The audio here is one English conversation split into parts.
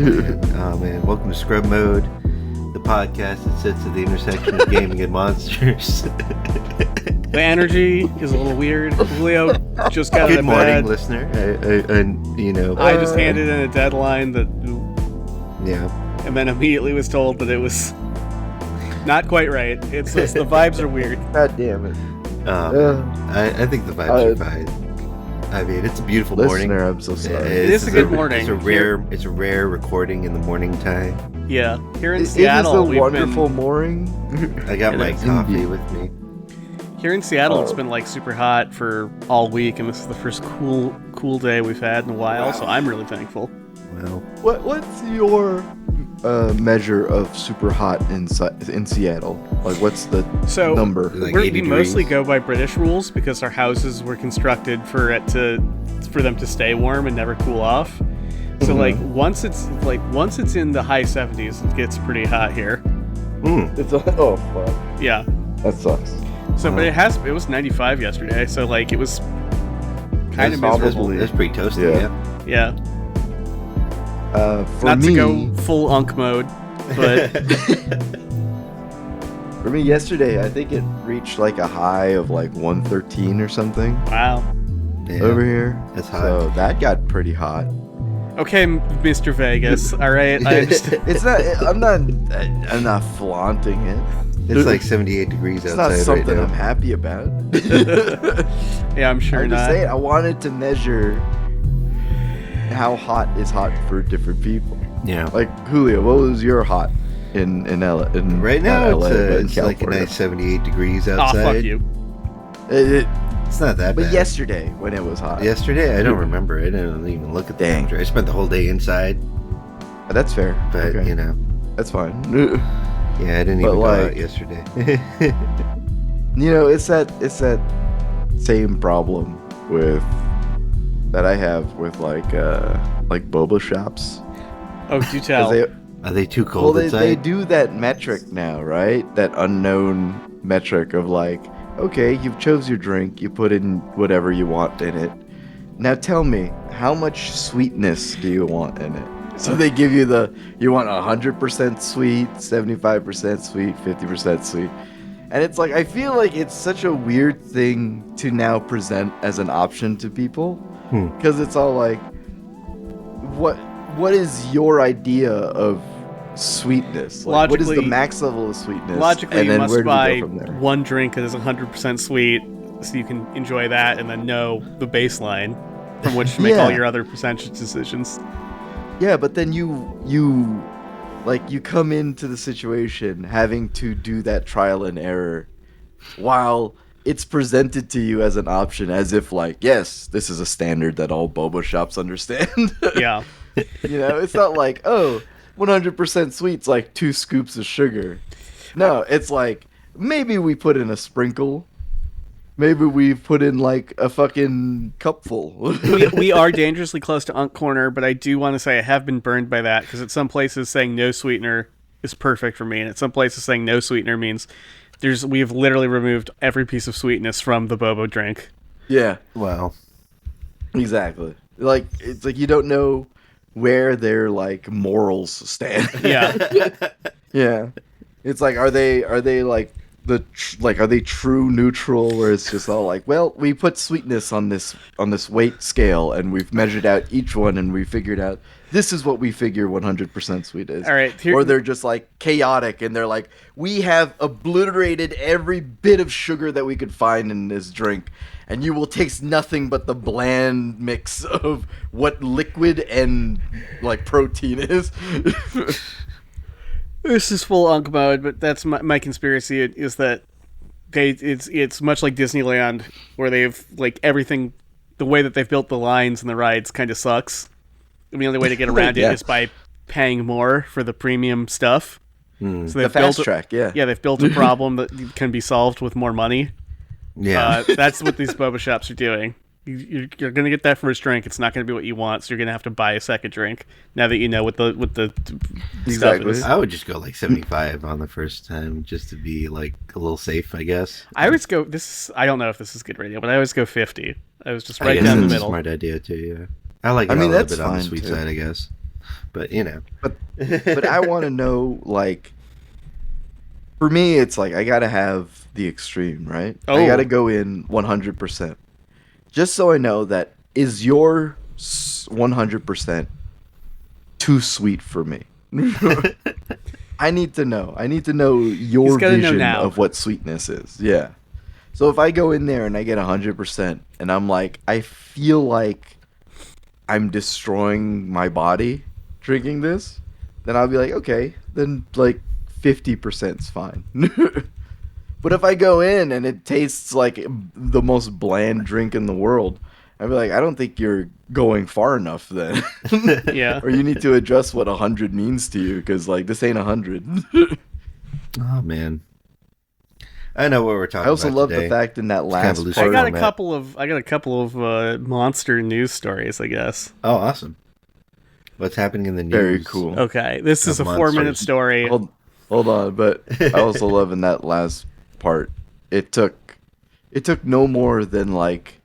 Oh man, welcome to Scrub Mode, the podcast that sits at the intersection of gaming and monsters. The energy is a little weird. Julio just got out Good of morning, bed. listener. I just handed in a deadline that, Yeah. and then immediately was told that it was not quite right. It's just the vibes are weird. God damn it. I think the vibes are fine. I mean, it's a beautiful morning. Listener, I'm so sorry. It is a good morning. It's a rare recording in the morning time. Yeah, here in It Seattle, is a wonderful morning. I got my is coffee indeed. with me. Here in Seattle, it's been like super hot for all week, and this is the first cool day we've had in a while. So I'm really thankful. Well, What's your measure of super hot in Seattle? Like, what's the number? Like We 80 mostly degrees? go by British rules because our houses were constructed for them to stay warm and never cool off. So like once it's in the high 70s, it gets pretty hot here. Oh fuck, Yeah. that sucks. So but it was 95 yesterday, so like it was kind of That's miserable. That's pretty toasty, Yeah. yeah. Yeah. For Not me, to go full unk mode, but for me yesterday, I think it reached like a high of like 113 or something wow. Yeah. over here. That's hot. So that got pretty hot. Okay, Mr. Vegas. All right. I understand. It's not. I'm not flaunting it. It's like 78 degrees It's not outside right something now. I'm happy about. Yeah, I'm sure I'm just not. saying, I wanted to measure how hot is hot for different people. Yeah. Like, Julio, what was your hot in LA? Right now, LA, but in it's like a California? nice 78 degrees Oh, outside. fuck you. It's not that But bad. yesterday, when it was hot. Yesterday, I don't remember. I didn't even look at the Dang. temperature. I spent the whole day inside, That's fair. but Okay. you know, That's fine. yeah, I didn't But, even go like- out yesterday. You know, it's that same problem that I have with like boba shops. Oh, do 'Cause tell. Are they too Well, cold they outside? do that metric now, right? That unknown metric of like, okay, you've chose your drink, you put in whatever you want in it. Now tell me, how much sweetness do you want in it? So they give you you want 100% sweet, 75% sweet, 50% sweet. And it's like, I feel like it's such a weird thing to now present as an option to people. Because it's all like, what is your idea of sweetness? Like, what is the Logically- max level of sweetness? Logically, and you then must where do we buy go from there? one drink that is 100% sweet, so you can enjoy that, and then know the baseline from which to make all Yeah. your other percentage decisions. Yeah, but then you come into the situation having to do that trial and error while it's presented to you as an option, as if like, yes, this is a standard that all boba shops understand. Yeah. You know, it's not like, oh, 100% sweet's like 2 scoops of sugar. No, it's like, maybe we put in a sprinkle. Maybe we put in like a fucking cupful. we are dangerously close to Unk Corner, but I do want to say I have been burned by that, because at some places saying no sweetener is perfect for me, and at some places saying no sweetener means we have literally removed every piece of sweetness from the boba drink. Yeah, Wow. exactly. Like, it's like you don't know where their like morals stand. Yeah. Yeah, it's like, are they like are they true neutral, where it's just all like, well, we put sweetness on this weight scale and we've measured out each one and we figured out this is what we figure 100% sweet is. All right, Or they're just like chaotic and they're like, we have obliterated every bit of sugar that we could find in this drink, and you will taste nothing but the bland mix of what liquid and like protein is. This is full Unk mode, but that's my conspiracy is that it's much like Disneyland, where they've like everything, the way that they've built the lines and the rides kind of sucks. And the only way to get around Yeah. it is by paying more for the premium stuff. So they've The fast built track, yeah. Yeah, they've built a problem that can be solved with more money. Yeah. That's what these boba shops are doing. You're going to get that first drink. It's not going to be what you want, so you're going to have to buy a second drink now that you know what the stuff Exactly. is. I would just go like 75 on the first time, just to be like a little safe, I guess. I always go. I don't know if this is good radio, but I always go 50. I was just I right guess down the that's middle. a smart idea too. Yeah. I like it I mean, a little that's bit on the fine, sweet too. side, I guess. But you know. But I want to know, like, for me, it's like I gotta have the extreme, right? I gotta go in 100%, just so I know that is your 100% too sweet for me. I need to know. I need to know your vision of what sweetness is. Yeah. So if I go in there and I get 100%, and I'm like, I feel like I'm destroying my body drinking this, then I'll be like, okay, then like 50% is fine. But if I go in and it tastes like the most bland drink in the world, I'd be like, I don't think you're going far enough then. Yeah. Or you need to adjust what 100 means to you, because like this ain't 100. Oh man. I know what we're talking about. I also love today. the fact in that last part. I got a couple of monster news stories, I guess. Oh, awesome. What's happening in the news? Very cool. Okay, this is a 4-minute story. Hold on, but I also love in that last part. It took no more than like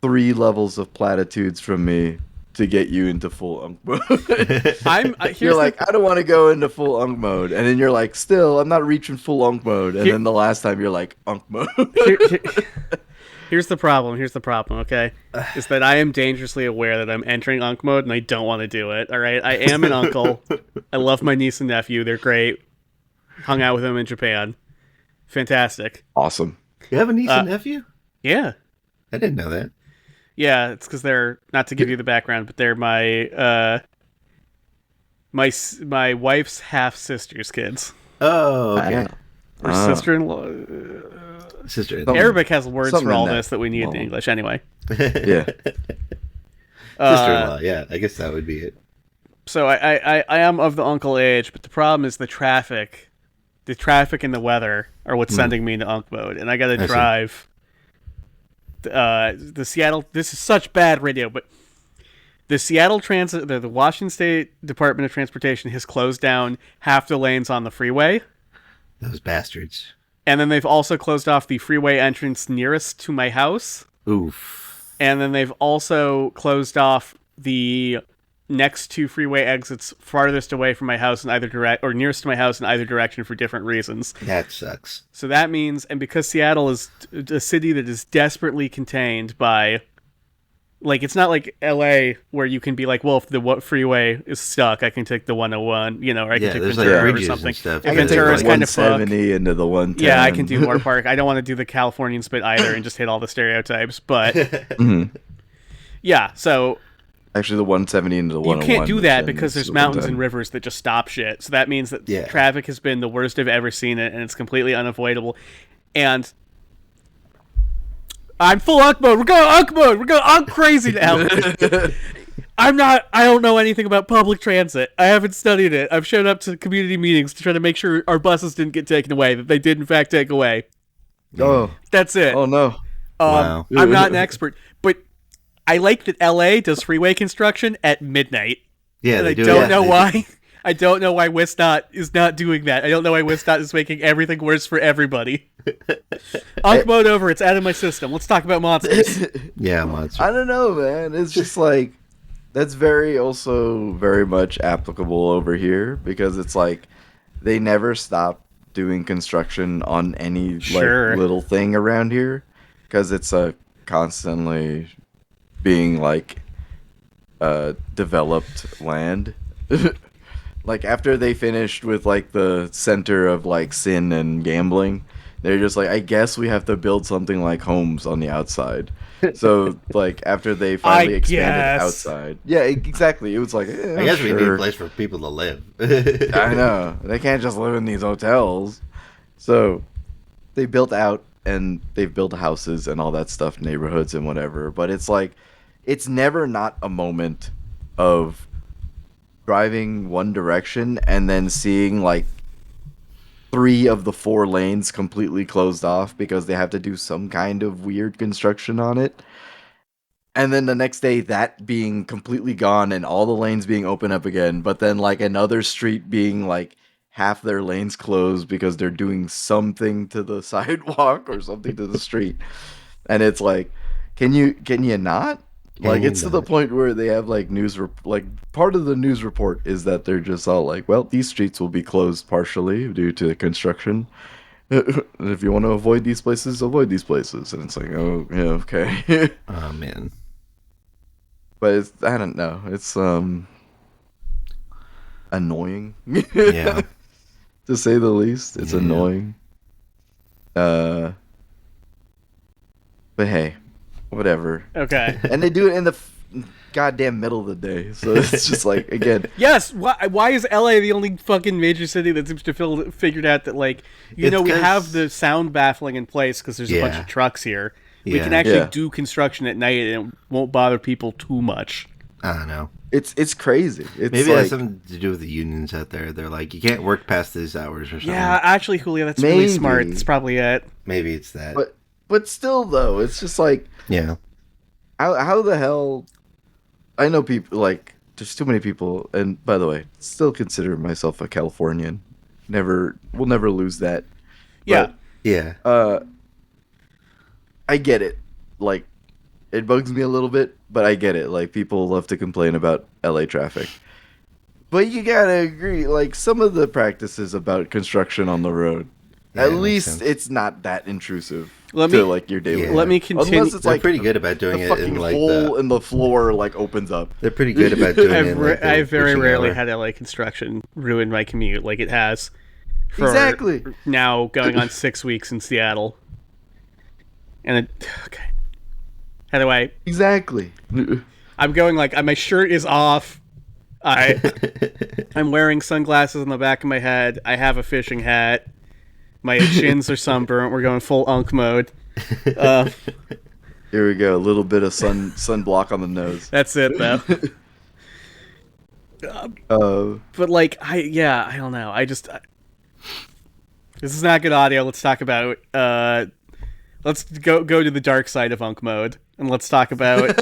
3 levels of platitudes from me to get you into full unk mode. You're like, I don't want to go into full unk mode, and then you're like, still, I'm not reaching full unk mode, and then the last time you're like, unk mode. Here's the problem. Okay, is that I am dangerously aware that I'm entering unk mode, and I don't want to do it. All right, I am an uncle. I love my niece and nephew. They're great. Hung out with them in Japan. Fantastic. Awesome. You have a niece and nephew? Yeah. I didn't know that. Yeah, it's because they're, not to give you the background, but they're my my wife's half sister's kids. Oh, okay. Or sister-in-law. Sister-in-law. Arabic has words for all this that we need in English anyway. Yeah. Sister-in-law. Yeah, I guess that would be it. So I am of the uncle age, but the problem is the traffic and the weather are what's sending me into unk mode, and I got to drive. The Seattle. This is such bad radio, but the Seattle Transit, the Washington State Department of Transportation has closed down half the lanes on the freeway. Those bastards. And then they've also closed off the freeway entrance nearest to my house. Oof. And then they've also closed off the next 2 freeway exits farthest away from my house in either or nearest to my house in either direction for different reasons. That sucks. So that means, and because Seattle is a city that is desperately contained by, like, it's not like LA where you can be like, well, if the freeway is stuck, I can take the 101, or I can take Ventura or something. If Ventura is kind of fucked, 170 into the 110. yeah, I can do Moore Park. I don't want to do the Californian spit either and just hit all the stereotypes, but yeah, so actually the 170 into the 101. You can't do that because there's mountains and rivers that just stop shit. So that means that traffic has been the worst I've ever seen it, and it's completely unavoidable. And I'm full unk mode. We're going unk mode. We're going unk crazy now. I don't know anything about public transit. I haven't studied it. I've shown up to community meetings to try to make sure our buses didn't get taken away, that they did in fact take away. Oh. That's it. Oh no. Wow. I'm not an expert, but I like that LA does freeway construction at midnight. Yeah, and they I do. don't know why. I don't know why WISDOT is not doing that. I don't know why WISDOT is making everything worse for everybody. Unk mode over. It's out of my system. Let's talk about monsters. Yeah, monsters. I don't know, man. It's just like, that's also very much applicable over here, because it's like they never stop doing construction on any little thing around here, because it's a constantly being like developed land. Like after they finished with like the center of like sin and gambling, they're just like, I guess we have to build something like homes on the outside. So like after they finally expanded outside, yeah, exactly. It was like, I guess we need a place for people to live. I know, they can't just live in these hotels. So they built out, and they've built houses and all that stuff, neighborhoods and whatever. But it's like, it's never not a moment of driving one direction and then seeing like 3 of the 4 lanes completely closed off because they have to do some kind of weird construction on it. And then the next day that being completely gone and all the lanes being open up again, but then like another street being like half their lanes closed because they're doing something to the sidewalk or something to the street. And it's like, can you not? Like, it's to the point where they have like part of the news report is that they're just all like, well, these streets will be closed partially due to construction. If you want to avoid these places, avoid these places. And it's like, oh, yeah, okay. Oh man. But I don't know. It's annoying. Yeah. To say the least. It's annoying. But hey, whatever. Okay. And they do it in the goddamn middle of the day. So it's just like, again. Yes. Why is LA the only fucking major city that seems to figured out that, like, we have the sound baffling in place because there's a bunch of trucks here. We can actually do construction at night and it won't bother people too much. I don't know. It's crazy. It's maybe it has something to do with the unions out there. They're like, you can't work past these hours or something. Yeah, actually, Julio, that's really smart. That's probably it. Maybe it's that. But still, though, it's just like, yeah. How the hell? I know people, like, there's too many people, and by the way, still consider myself a Californian. We'll never lose that. Yeah. But, yeah. I get it. Like, it bugs me a little bit, but I get it. Like, people love to complain about LA traffic. But you gotta agree, like, some of the practices about construction on the road, at least it's not that intrusive to, like, your daily life. Let me continue. Unless it's, they're like, pretty good about doing the it fucking in, like, hole in the floor, like, opens up. They're pretty good about doing it in, like, I've very rarely hour. had LA construction ruin my commute like it has for Exactly. now going on 6 weeks in Seattle. And okay. How do I... Exactly. I'm going like, my shirt is off. I'm wearing sunglasses on the back of my head. I have a fishing hat. My shins are sunburnt. We're going full unk mode. Here we go. A little bit of sunblock on the nose. That's it, though. But like, I don't know. This is not good audio. Let's talk about. Let's go to the dark side of unk mode, and let's talk about.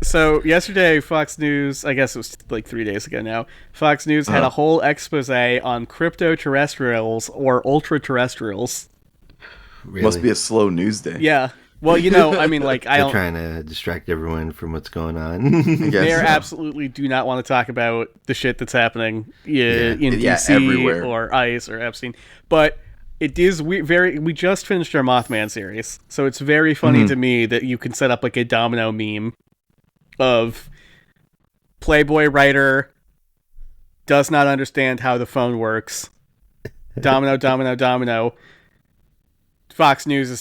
So yesterday, Fox News, I guess it was like 3 days ago now, Fox News had a whole expose on crypto-terrestrials or ultra-terrestrials. Really? Must be a slow news day. Yeah. Well, I mean, like, They're trying to distract everyone from what's going on. They absolutely do not want to talk about the shit that's happening in DC everywhere. or ICE or Epstein. But it is we just finished our Mothman series, so it's very funny to me that you can set up like a domino meme of Playboy writer does not understand how the phone works. Domino, domino, domino. Fox News is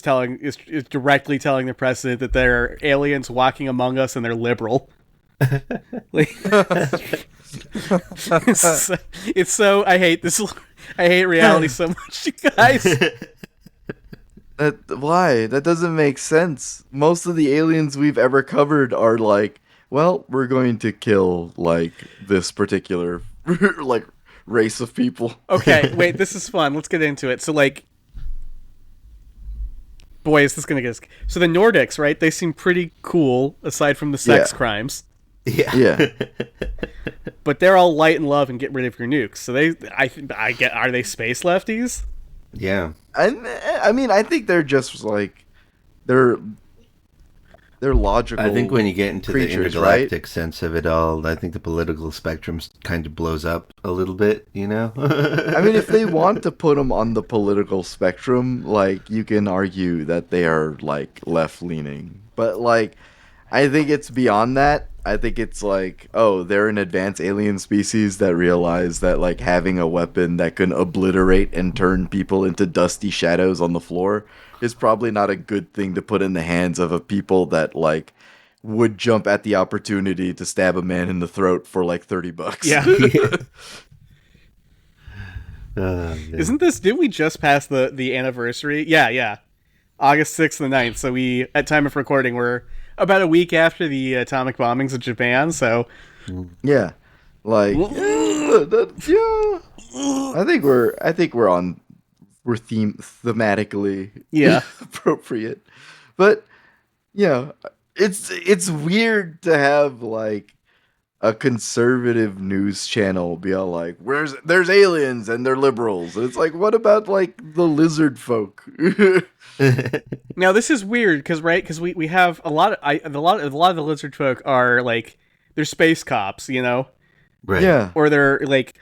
directly telling the president that there are aliens walking among us and they're liberal. Like, it's so I hate this. I hate reality so much, you guys. Why? That doesn't make sense. Most of the aliens we've ever covered are like, well, we're going to kill like this particular like race of people. Okay, wait, this is fun. Let's get into it. So like, boy, is this gonna get us. So the Nordics, right? They seem pretty cool aside from the sex crimes. Yeah. But they're all light and love and get rid of your nukes. So are they space lefties? Yeah. I mean, I think they're just like they're logical. I think when you get into the creatures, intergalactic right? sense of it all, I think the political spectrum kind of blows up a little bit, you know? I mean, if they want to put them on the political spectrum, like, you can argue that they are like left leaning, but like, I think it's beyond that. I think it's like, oh, they're an advanced alien species that realize that like having a weapon that can obliterate and turn people into dusty shadows on the floor is probably not a good thing to put in the hands of a people that like would jump at the opportunity to stab a man in the throat for like $30. Yeah. Isn't this? Did we just pass the anniversary? Yeah. August 6th and 9th. So we, at time of recording, we're about a week after the atomic bombings of Japan. So yeah, like I think we're thematically appropriate, but yeah, it's weird to have like a conservative news channel be all like, there's aliens and they're liberals. And it's like, what about like the lizard folk? Now this is weird because we have a lot of the lizard folk are like they're space cops, you know, Right. Yeah. or they're like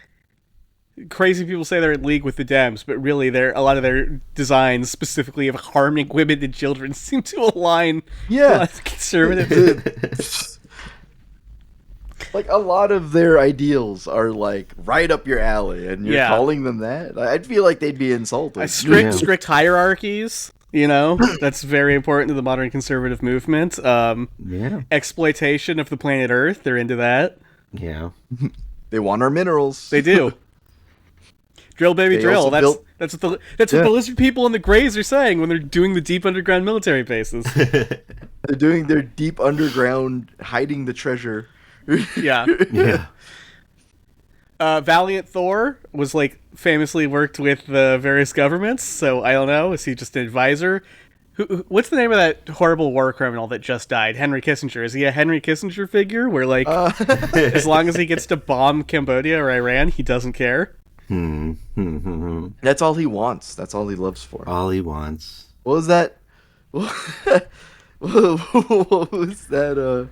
crazy people say they're in league with the Dems, but really a lot of their designs specifically of harming women and children seem to align Yeah. with conservative. Like a lot of their ideals are like right up your alley, and you're Yeah. calling them that. I'd feel like they'd be insulted. Strict hierarchies, you know, that's very important to the modern conservative movement. Yeah. Exploitation of the planet Earth, they're into that. Yeah. They want our minerals. They do. Drill, baby, They drill. also That's what the lizard people and the Greys are saying when they're doing the deep underground military bases. They're doing their deep underground hiding the treasure. Yeah. Yeah. Valiant Thor was like famously worked with the various governments, so I don't know. Is he just an advisor? What's the name of that horrible war criminal that just died? Henry Kissinger. Is he a Henry Kissinger figure? Where like, as long as he gets to bomb Cambodia or Iran, he doesn't care. That's all he wants. That's all he loves for. All he wants. What was that? What was that?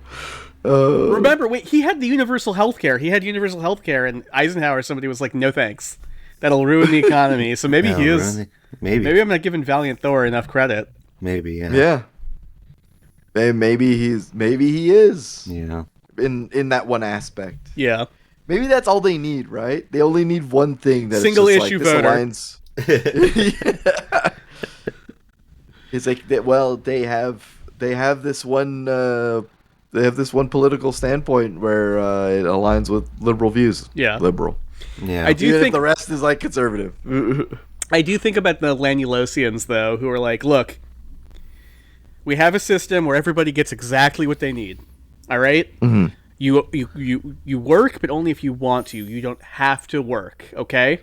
Remember, wait, he had the universal health care. He had universal health care, and Eisenhower, somebody was like, no thanks. That'll ruin the economy. So maybe he is. Really? Maybe I'm not giving Valiant Thor enough credit. Maybe. Yeah. Yeah. Maybe he is. Yeah. In that one aspect. Yeah. Maybe that's all they need, right? They only need one thing that Single it's just issue like, this voter. aligns. It's like they have this one political standpoint where it aligns with liberal views. Yeah. Liberal. Yeah. I do Even if think the rest is like conservative. I do think about the Lanulosians, though, who are like, look, we have a system where everybody gets exactly what they need. All right? Mm-hmm. You work, but only if you want to. You don't have to work, okay?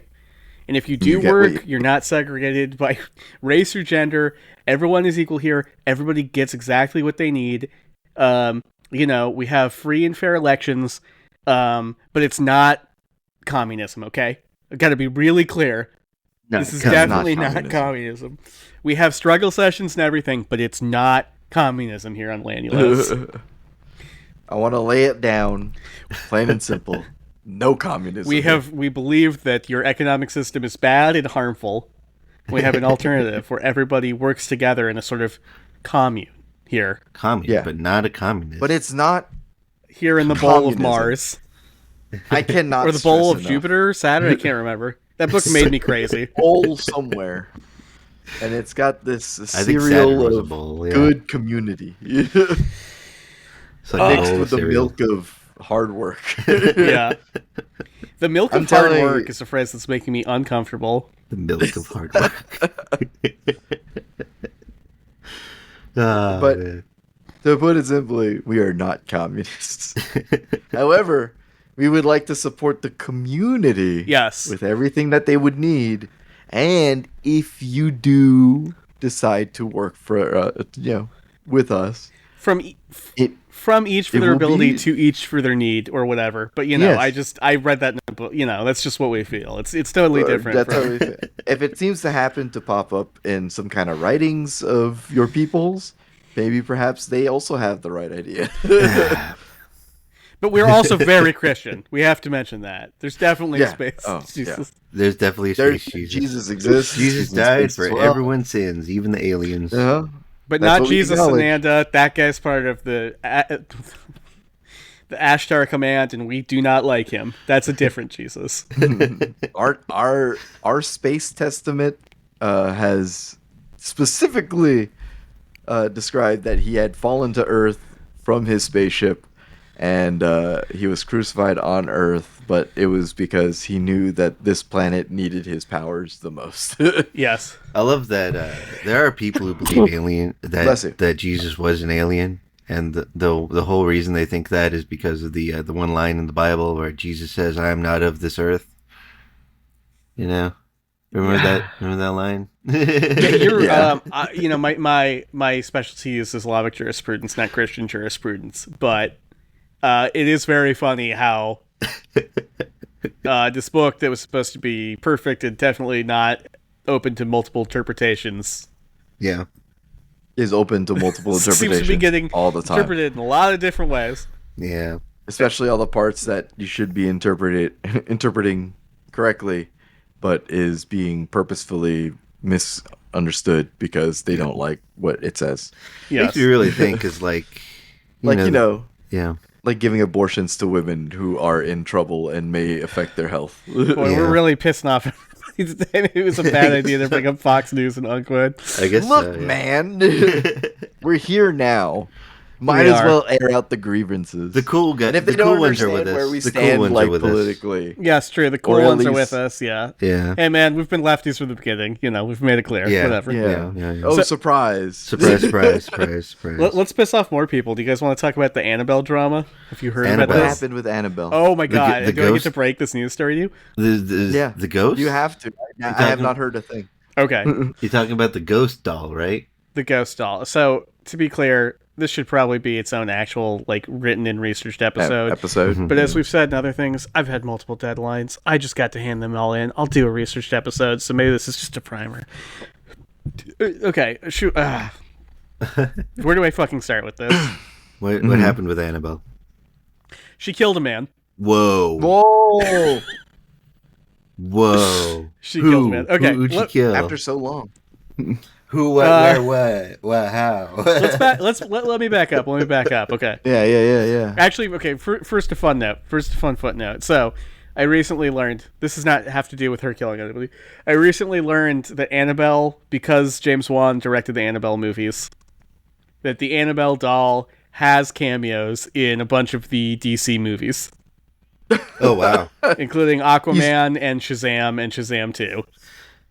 And if you do You get work, what you're not segregated by race or gender. Everyone is equal here. Everybody gets exactly what they need. You know, we have free and fair elections, but it's not communism, okay? I've got to be really clear. No, This is not definitely not communism. We have struggle sessions and everything, but it's not communism here on Lanulus. I want to lay it down, plain and simple. No communism. We believe that your economic system is bad and harmful. We have an alternative where everybody works together in a sort of commune here. Communist, Yeah. but not a communist. But it's not. Here in the bowl of Communism. Mars. I cannot. Or the bowl stress of enough. Jupiter, Saturn, I can't remember. That book made me crazy. Bowl somewhere, and it's got this I think Saturn cereal was a of bowl, yeah. good community It's like a mixed bowl with of the cereal. milk of hard work. Yeah. The milk I'm of hard telling work you- is a phrase that's making me uncomfortable. The milk of hard work. Ah, But- man. To put it simply, we are not communists. However, we would like to support the community Yes. with everything that they would need. And if you do decide to work for, with us, From it each for it their will ability be- to each for their need or whatever. But you know, Yes. I read that in a book. You know, that's just what we feel. It's totally different. That's from- totally fair. If it seems to happen to pop up in some kind of writings of your peoples, maybe perhaps they also have the right idea. But we're also very Christian. We have to mention that. There's definitely Yeah. space. Oh, Jesus. There's definitely a There's, space Jesus. Jesus exists. Jesus He's in died space for as well. everyone's sins, even the aliens. Uh-huh. But That's not what we Jesus acknowledge. Ananda. That guy's part of the Ashtar command, and we do not like him. That's a different Jesus. Our space testament has specifically described that he had fallen to Earth from his spaceship, and he was crucified on Earth. But it was because he knew that this planet needed his powers the most. Yes. I love that there are people who believe Bless you. that Jesus was an alien, and the whole reason they think that is because of the one line in the Bible where Jesus says, "I am not of this earth." You know, remember that line? You're, Yeah. you know, my specialty is Islamic jurisprudence, not Christian jurisprudence. But It is very funny how this book that was supposed to be perfect and definitely not open to multiple interpretations Yeah. Is open to multiple interpretations seems to be getting all the time. interpreted in a lot of different ways. Yeah. Especially all the parts that you should be interpreting correctly, but is being purposefully misunderstood because they don't like what it says. Yes. Makes me really think is like, yeah. Like giving abortions to women who are in trouble and may affect their health. Boy, Yeah. we're really pissing off everybody today. It was a bad idea to bring up Fox News and Unquote. I guess. Look, Yeah. man, we're here now. Might We as are. well air out the grievances. The cool guys. And if they the don't cool ones are understand with us. where we the cool stand, ones like are with us. politically, Yes, true. The cool Or at ones are least- with us, yeah. Yeah. Hey, man, we've been lefties from the beginning. You know, we've made it clear. Yeah. Whatever. yeah. Yeah. Oh, So- surprise! Surprise! Surprise! Surprise! Surprise! Let's piss off more people. Do you guys want to talk about the Annabelle drama? Have you heard What about Annabelle. this? happened with Annabelle? Oh my god! the Do I get ghost? to break this news story to you? yeah. The ghost. You have to. I have talking- not heard a thing. Okay, You're talking about the ghost doll, right? the ghost doll. So to be clear, this should probably be its own actual, like, written and researched episode. Episode. But as we've said in other things, I've had multiple deadlines. I just got to hand them all in. I'll do a researched episode, so maybe this is just a primer. Okay, shoot. Where do I fucking start with this? What happened with Annabelle? She killed a man. Whoa! Whoa! Whoa! She killed a man. Okay, Who'd she look- kill? After so long. Who? What? Where? What? How? Let me back up. Let me back up. Okay. Yeah. Actually, okay. First, a fun note. First, a fun footnote. So, I recently learned this does not have to do with her killing anybody. I recently learned that Annabelle, because James Wan directed the Annabelle movies, that the Annabelle doll has cameos in a bunch of the DC movies, Oh wow! including Aquaman and Shazam 2.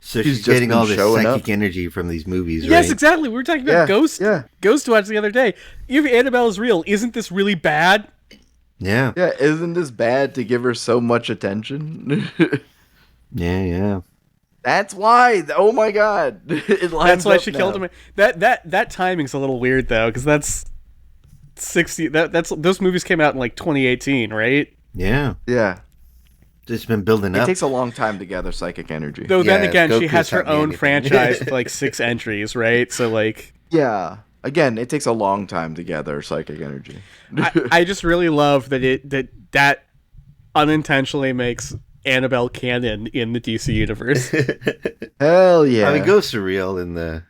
So He's she's just getting been all this showing psychic up. energy from these movies, right? Yes, exactly. We were talking about Yeah. Ghost Watch the other day. If Annabelle is real, isn't this really bad? Yeah. Yeah, isn't this bad to give her so much attention? Yeah. That's why. Oh my god. It lines That's why up she now. killed him. That timing's a little weird though, because that's 60. That's those movies came out in like 2018, right? Yeah. Yeah. It's been building It up. takes a long time to gather psychic energy. Though then Yeah, again, she Goku has her taught me own anything. franchise with like 6 entries, right? So like, Yeah. Again, it takes a long time to gather psychic energy. I just really love that unintentionally makes Annabelle canon in the DC universe. Hell yeah. I mean, ghosts are real in the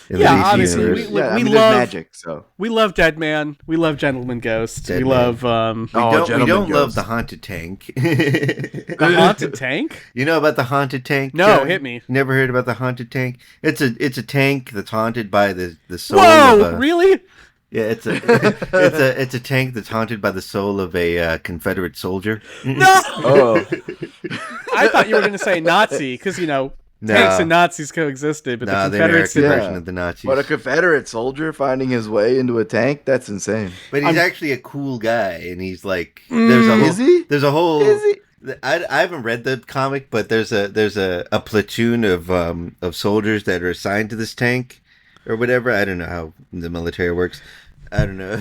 Yeah, DC obviously, universe. we- yeah, I we mean, love- there's magic, so. We love Dead Man. We love Gentleman Ghosts. Dead we Man. love We Oh, don't Gentleman love Ghost. the haunted tank. the Haunted Tank. You know about the haunted tank? No, John? hit me. Never heard about the haunted tank? It's a tank that's haunted by the soul Whoa, of a really? yeah. It's a tank that's haunted by the soul of a Confederate soldier. No. Oh. I thought you were going to say Nazi because No. tanks and Nazis coexisted, but No, the the Confederates American didn't. version of the Nazis. But a Confederate soldier finding his way into a tank? That's insane. But he's I'm- actually a cool guy, and he's like, there's a whole, Is he? There's a whole. Is he? I haven't read the comic, but there's a platoon of soldiers that are assigned to this tank, or whatever. I don't know how the military works. I don't know.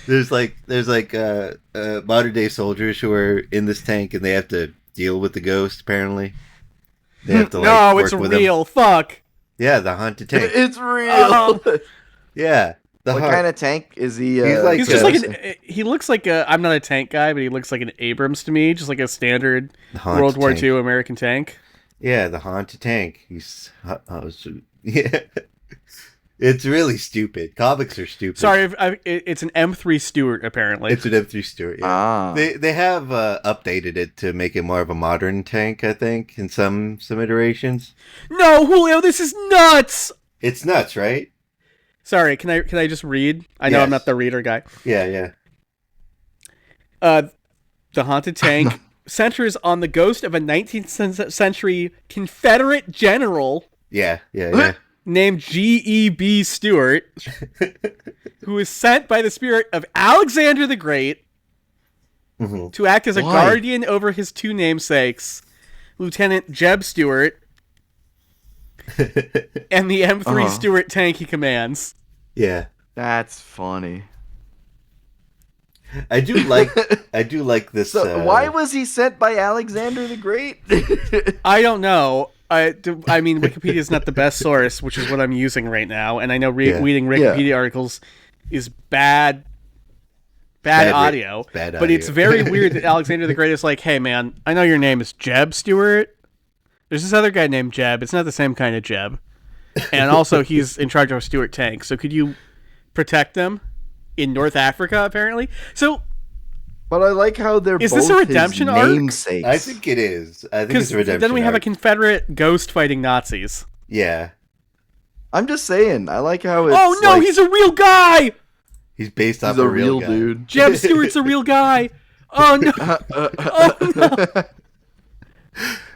there's modern day soldiers who are in this tank, and they have to deal with the ghost. Apparently, they have to No, work it's with them. real. Fuck. Yeah, the haunted tank. It's real. Oh. Yeah, the What kind of tank is he? He's like- He's just like he looks like a. I'm not a tank guy, but he looks like an Abrams to me, just like a standard haunted World War tank. II American tank. Yeah, the haunted tank. Yeah. It's really stupid. Comics are stupid. Sorry, it's an M3 Stewart apparently. It's an M3 Stewart. Yeah. Ah. They have updated it to make it more of a modern tank, I think, in some iterations. No, Julio, this is nuts. It's nuts, right? Sorry, can I just read? I know Yes. I'm not the reader guy. Yeah. The haunted tank centers on the ghost of a 19th century Confederate general Yeah. named G.E.B. Stewart, who is sent by the spirit of Alexander the Great Mhm. to act as a Why? guardian over his 2 namesakes, Lieutenant Jeb Stewart and the M3 Uh-huh. Stewart tank he commands. Yeah. That's funny. I do like this. So why was he sent by Alexander the Great? I don't know. I mean, Wikipedia is not the best source, which is what I'm using right now, and I know reading Wikipedia articles is bad audio. But it's very weird that Alexander the Great is like, hey man, I know your name is Jeb Stewart. There's this other guy named Jeb. It's not the same kind of Jeb. And also, he's in charge of a Stuart tank. So could you protect them in North Africa, apparently? So... But I like how they're is both this a redemption his arc? namesakes. I think it is. I think it's a redemption then we have a arc. Confederate ghost fighting Nazis. Yeah. I'm just saying. I like how it's. Oh no, like, he's a real guy. He's based off he's a real real guy. dude. Jeb Stewart's a real guy. Oh no. Oh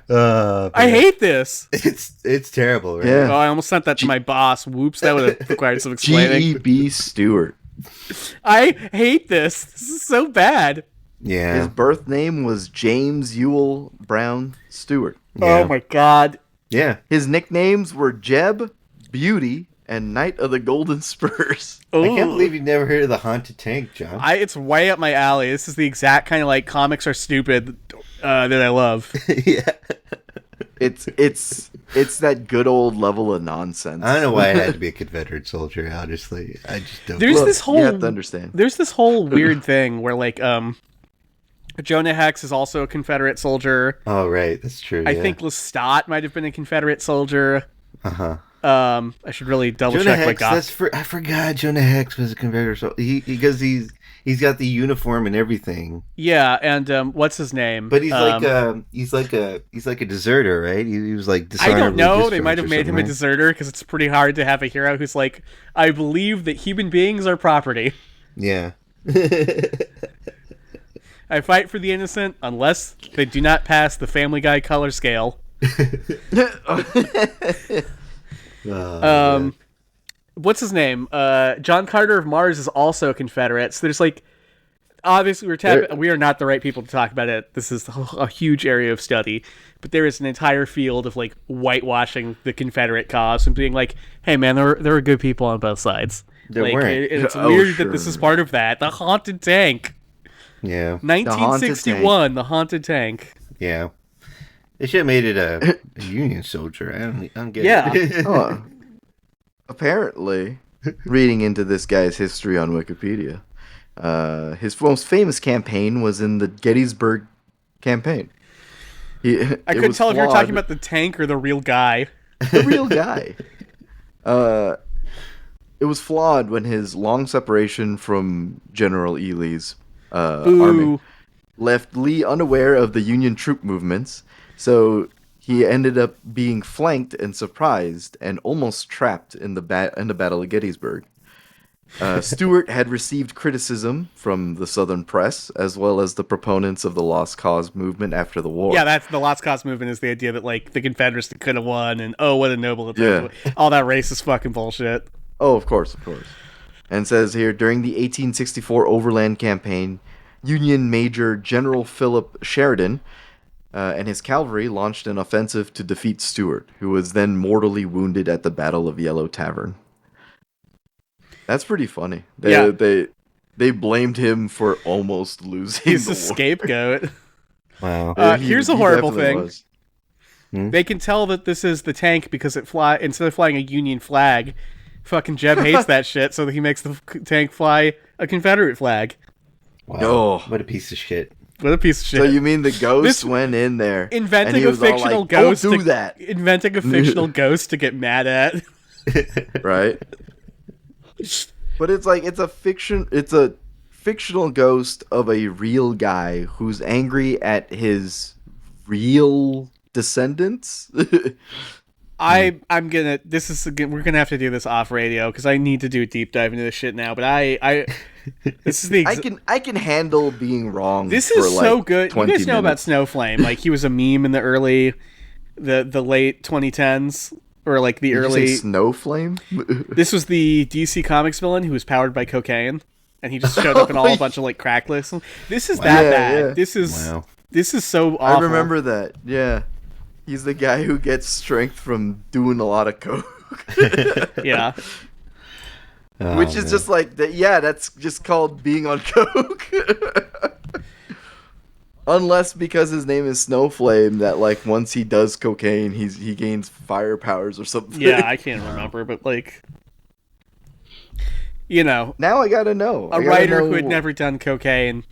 no. I hate this. It's terrible, right? Yeah. Oh, I almost sent that to my boss. Whoops, that would have required some explaining. G.E.B. Stewart. I hate this. This is so bad. Yeah. His birth name was James Ewell Brown Stewart. Oh my god. Yeah. His nicknames were Jeb, Beauty, and Knight of the Golden Spurs. I can't Ooh. believe you've never heard of the Haunted Tank, John. It's way up my alley. This is the exact kind of like comics are stupid that I love. Yeah. It's that good old level of nonsense. I don't know why I had to be a Confederate soldier, honestly. I just don't. There's Look, this whole you have to understand. There's this whole weird thing where like Jonah Hex is also a Confederate soldier. Oh, right. That's true. I yeah. think Lestat might have been a Confederate soldier. Uh-huh. I should really double Jonah check my Hex, I forgot Jonah Hex was a Confederate soldier. Because he's got the uniform and everything. Yeah, and what's his name? But he's like a deserter, right? He was like I dishonorably don't know. They discharged might have or made him a something, deserter because it's pretty hard to have a hero who's like, I believe that human beings are property. right? Yeah. I fight for the innocent unless they do not pass the Family Guy color scale. Man. What's his name? John Carter of Mars is also a Confederate. So there's like, obviously we are not the right people to talk about it. This is a huge area of study, but there is an entire field of like whitewashing the Confederate cause and being like, hey man, there were good people on both sides. There like, weren't. it's Oh, weird sure. that this is part of that. The Haunted Tank. Yeah. 1961, the Haunted Tank. Yeah. They should have made it a Union soldier. I don't get Yeah. it. Oh, apparently, reading into this guy's history on Wikipedia, his most famous campaign was in the Gettysburg campaign. I couldn't tell if you were talking about the tank or the real guy. the real guy. It was flawed when his long separation from General Lee's army left Lee unaware of the Union troop movements, so he ended up being flanked and surprised and almost trapped in the Battle of Gettysburg. Stewart had received criticism from the Southern press as well as the proponents of the Lost Cause movement after the war. Yeah, that's the Lost Cause movement is the idea that like the Confederacy could have won and oh what a noble attempt. Yeah. All that racist fucking bullshit. Oh, of course. And it says here, during the 1864 Overland Campaign, Union Major General Philip Sheridan and his cavalry launched an offensive to defeat Stewart, who was then mortally wounded at the Battle of Yellow Tavern. That's pretty funny. They blamed him for almost losing He's the a war. scapegoat. Wow. Here's a horrible definitely thing. was. They can tell that this is the tank because instead of flying a Union flag, fucking Jeb hates that shit, so he makes the tank fly a Confederate flag. Wow. Oh. What a piece of shit. What a piece of shit. So you mean the ghost This- went in there Inventing and he a was all fictional like, ghost. Don't do that, Inventing a fictional ghost to get mad at. right? But it's like it's a fictional ghost of a real guy who's angry at his real descendants. we're gonna have to do this off radio because I need to do a deep dive into this shit now. But this is the I can handle being wrong. this for is like so good. You 20 guys know about minutes. Snowflame? Like he was a meme in the late 2010s or like the Did early. you say Snowflame? This was the DC Comics villain who was powered by cocaine, and he just showed up in all a bunch of like crack lists. This is that Yeah, bad. yeah. This is so awful. I remember that. Yeah, he's the guy who gets strength from doing a lot of coke. Yeah. Which is man. just like that. Yeah, that's just called being on coke. Unless because his name is Snowflame, that like once he does cocaine, he gains fire powers or something. Yeah, I can't remember, but like, Now I gotta know. a I gotta writer know who had never done cocaine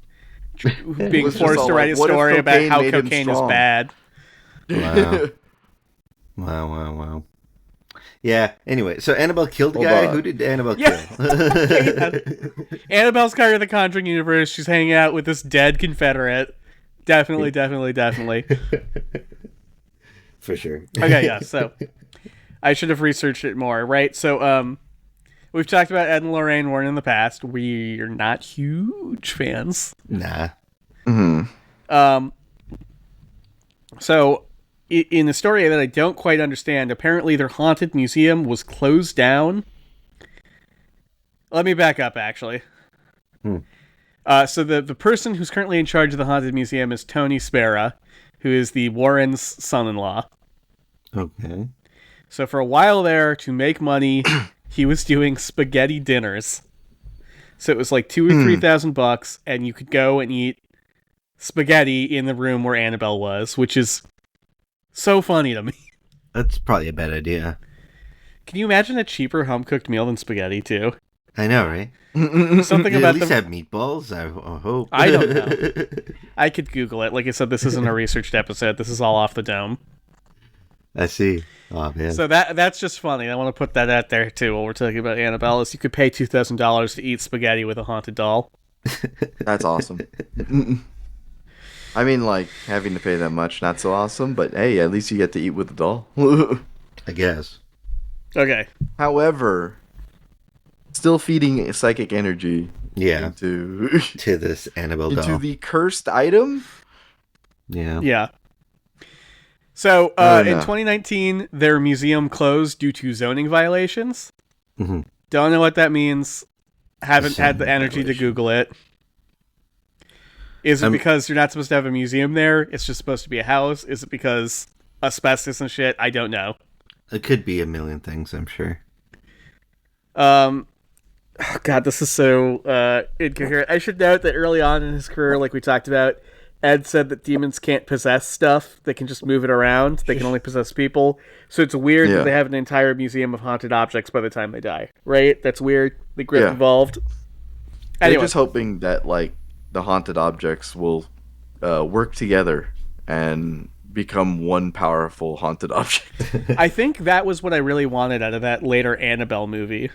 being was just forced all to write like, a what if story about cocaine how made him cocaine is strong? bad. Wow. Wow. Yeah. Anyway, so Annabelle killed the Hold guy. on. Who did Annabelle Yeah. kill? Annabelle's Card of the Conjuring universe. She's hanging out with this dead Confederate. Definitely. For sure. Okay, yeah. So I should have researched it more, right? So, we've talked about Ed and Lorraine Warren in the past. We're not huge fans. Nah. So, in the story that I don't quite understand, apparently their haunted museum was closed down. Let me back up, actually. So the person who's currently in charge of the haunted museum is Tony Spera, who is the Warrens' son-in-law. Okay. So for a while there, to make money, he was doing spaghetti dinners. So it was like $2,000 or $3,000, and you could go and eat spaghetti in the room where Annabelle was, which is so funny to me. That's probably a bad idea. Can you imagine a cheaper home-cooked meal than spaghetti, too? I know, right? Something At about least the... have meatballs. I hope. I don't know. I could Google it. Like I said, this isn't a researched episode. This is all off the dome. I see. Oh man. So that's just funny. I want to put that out there, too, while we're talking about Annabelle, is you could pay $2,000 to eat spaghetti with a haunted doll. That's awesome. I mean, like, having to pay that much, not so awesome, but hey, at least you get to eat with the doll. I guess. Okay. However, still feeding psychic energy Yeah. into To this Annabelle doll. the cursed item. Yeah. Yeah. So, Oh, in no. 2019, their museum closed due to zoning violations. Mm-hmm. Don't know what that means. Haven't had the Zoning energy to violation. Google it. Is it I'm- because you're not supposed to have a museum there? It's just supposed to be a house? Is it because asbestos and shit? I don't know. It could be a million things, I'm sure. Oh, God, this is so incoherent. I should note that early on in his career, like we talked about, Ed said that demons can't possess stuff. They can just move it around. They can only possess people. So it's weird Yeah. that they have an entire museum of haunted objects by the time they die. Right? That's weird. The grip Yeah. involved. They're Anyway, just hoping that like the haunted objects will work together and become one powerful haunted object. I think that was what I really wanted out of that later Annabelle movie.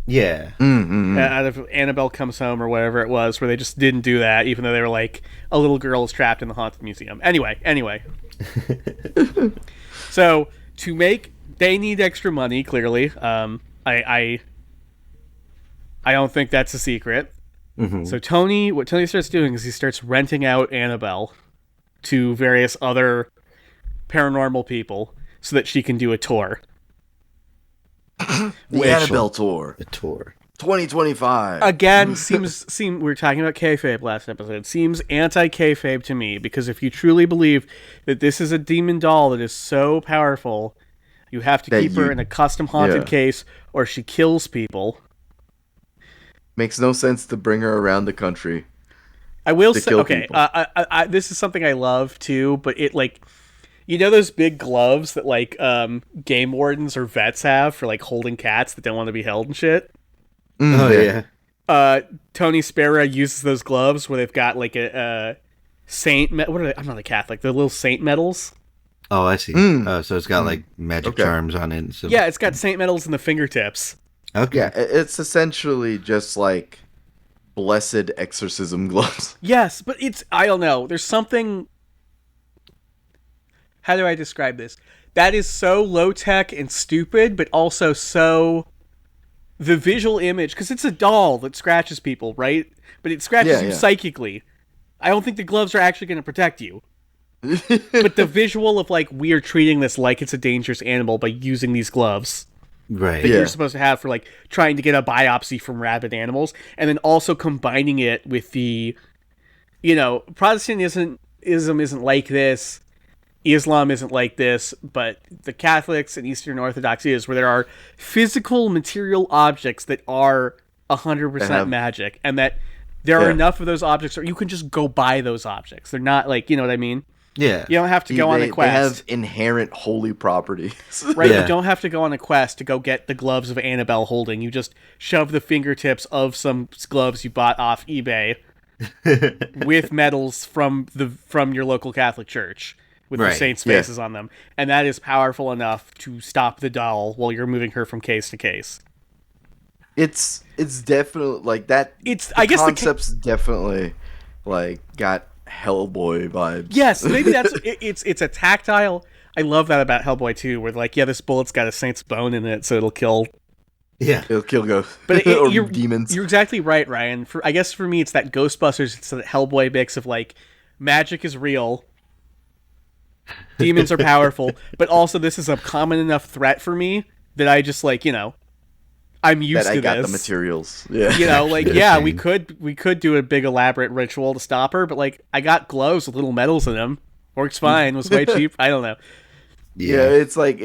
Yeah. Out of Annabelle Comes Home or whatever it was, where they just didn't do that, even though they were like, a little girl is trapped in the haunted museum. Anyway. So, they need extra money, clearly. I don't think that's a secret. So what Tony starts doing is he starts renting out Annabelle to various other paranormal people so that she can do a tour. The Annabelle Tour A tour. 2025. Again, we were talking about kayfabe last episode. Seems anti-kayfabe to me, because if you truly believe that this is a demon doll that is so powerful, you have to That keep her you- in a custom haunted yeah. case, or she kills people. Makes no sense to bring her around the country. I will To say, kill okay, people. this is something I love too, but it like, you know those big gloves that like game wardens or vets have for like holding cats that don't want to be held and shit? Oh yeah. Tony Spera uses those gloves where they've got like a saint. What are they? I'm not a Catholic. The little saint medals. Oh, I see. Oh, so it's got like magic Okay. charms on it. And some... Yeah, it's got saint medals in the fingertips. Okay. Yeah, it's essentially just like blessed exorcism gloves. Yes, but I don't know. There's something. How do I describe this? That is so low tech and stupid, but also so. The visual image, because it's a doll that scratches people, right? But it scratches you Yeah. psychically. I don't think the gloves are actually going to protect you. But the visual of like, we are treating this like it's a dangerous animal by using these gloves Right. that Yeah. you're supposed to have for like trying to get a biopsy from rabid animals, and then also combining it with the, Protestantism isn't like this, Islam isn't like this, but the Catholics and Eastern Orthodoxy is, where there are physical material objects that are 100% magic, and that there are enough of those objects, or you can just go buy those objects. They're not like, you know what I mean? Yeah. You don't have to go on a quest. They have inherent holy properties. Right, you don't have to go on a quest to go get the gloves of Annabelle Holding. You just shove the fingertips of some gloves you bought off eBay with medals from your local Catholic church with the saints' faces on them. And that is powerful enough to stop the doll while you're moving her from case to case. It's definitely like that. I guess the concept's definitely like got Hellboy vibes. Yes, maybe that's it's a tactile. I love that about Hellboy too, where like, yeah, this bullet's got a saint's bone in it, so it'll kill. Yeah, it'll kill ghosts, but or you're, demons. You're exactly right, Ryan. I guess for me, it's that Ghostbusters. It's that Hellboy mix of like, magic is real, demons are powerful, but also this is a common enough threat for me that I just like, I'm used to this. I got the materials. Yeah. We could do a big elaborate ritual to stop her, but like I got gloves with little medals in them. Works fine. Was way cheap. I don't know. Yeah, it's like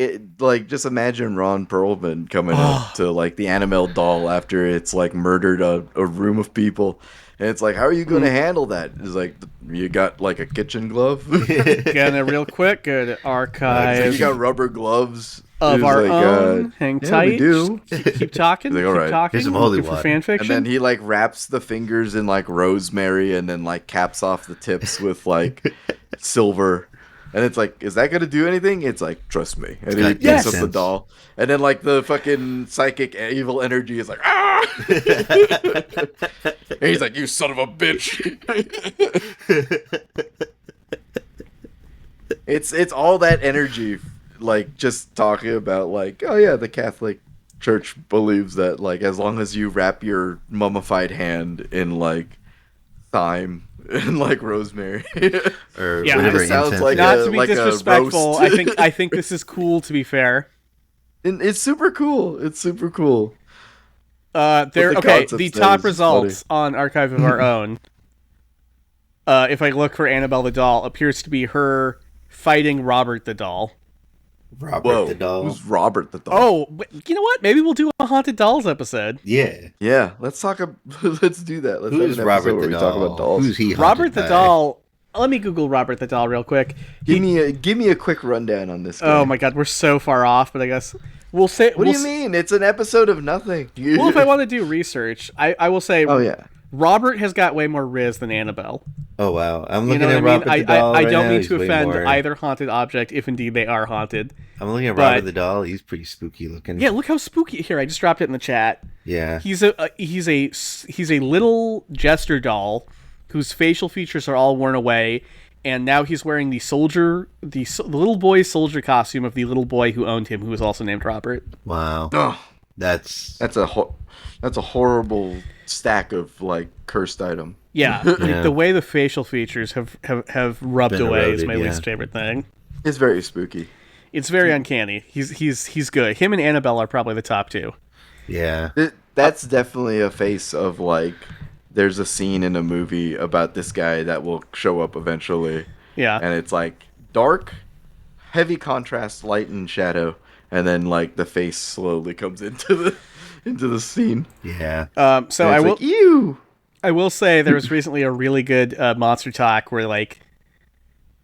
just imagine Ron Perlman coming up to like the Annabelle doll after it's like murdered a room of people. And it's like, how are you going to handle that? It's like, you got like a kitchen glove? Gonna real quick, go to archive. You got rubber gloves. Of our own. Hang tight. We do. Keep talking. Like, all right. Keep talking. Here's some holy water. Fan fiction. And then he like wraps the fingers in like rosemary and then like caps off the tips with like silver. And it's like, is that going to do anything? It's like, trust me. And then he picks up the doll. And then like the fucking psychic evil energy is like, ah! And he's like, you son of a bitch. It's all that energy, like just talking about like, oh yeah, the Catholic Church believes that like as long as you wrap your mummified hand in like thyme and like rosemary or whatever, it sounds like not to be disrespectful. I think this is cool, to be fair. And it's super cool. The top results on Archive of Our Own, if I look for Annabelle the doll, appears to be her fighting Robert the doll. The doll. Who's Robert the doll? Oh, you know what? Maybe we'll do a Haunted Dolls episode. Yeah. Let's talk. Let's do that. Let's Who's have an Robert where the we doll? talk about dolls. Who's he? Robert the doll. Let me Google Robert the doll real quick. Give me a quick rundown on this guy. Oh my God, we're so far off. But I guess we'll say. What do you mean? It's an episode of nothing. Well, if I want to do research, I will say. Oh yeah. Robert has got way more riz than Annabelle. Oh wow, I'm looking at Robert the doll. I don't mean to offend either haunted object, if indeed they are haunted. I'm looking at Robert the doll. He's pretty spooky looking. Yeah, look how spooky. Here, I just dropped it in the chat. Yeah, he's a little jester doll whose facial features are all worn away, and now he's wearing the little boy's soldier costume of the little boy who owned him, who was also named Robert. Wow. Oh, that's a horrible stack of like cursed item. Yeah, the way the facial features have rubbed away is my least favorite thing. It's very spooky. It's very uncanny. He's good. Him and Annabelle are probably the top two. Yeah. That's definitely a face of like, there's a scene in a movie about this guy that will show up eventually. Yeah. And it's like dark, heavy contrast, light and shadow, and then like the face slowly comes into the scene. Yeah. So I will. Like, ew. I will say there was recently a really good Monster Talk where like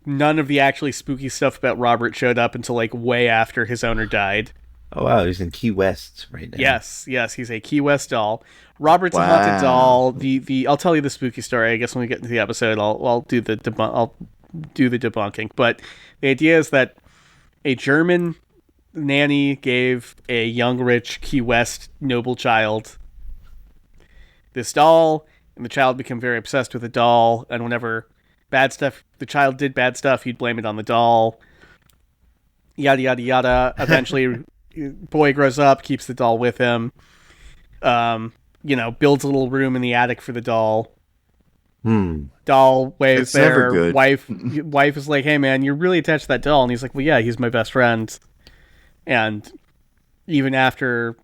none of the actually spooky stuff about Robert showed up until like way after his owner died. Oh wow, he's in Key West right now. Yes, he's a Key West doll. Robert's a haunted doll. I'll tell you the spooky story. I guess when we get into the episode, I'll do the debunking. But the idea is that a German nanny gave a young, rich Key West noble child this doll, and the child became very obsessed with the doll. And whenever the child did bad stuff, he'd blame it on the doll. Yada yada yada. Eventually, boy grows up, keeps the doll with him. Builds a little room in the attic for the doll. Doll waves there. Never good. Wife is like, "Hey man, you're really attached to that doll," and he's like, "Well, yeah, he's my best friend." And even after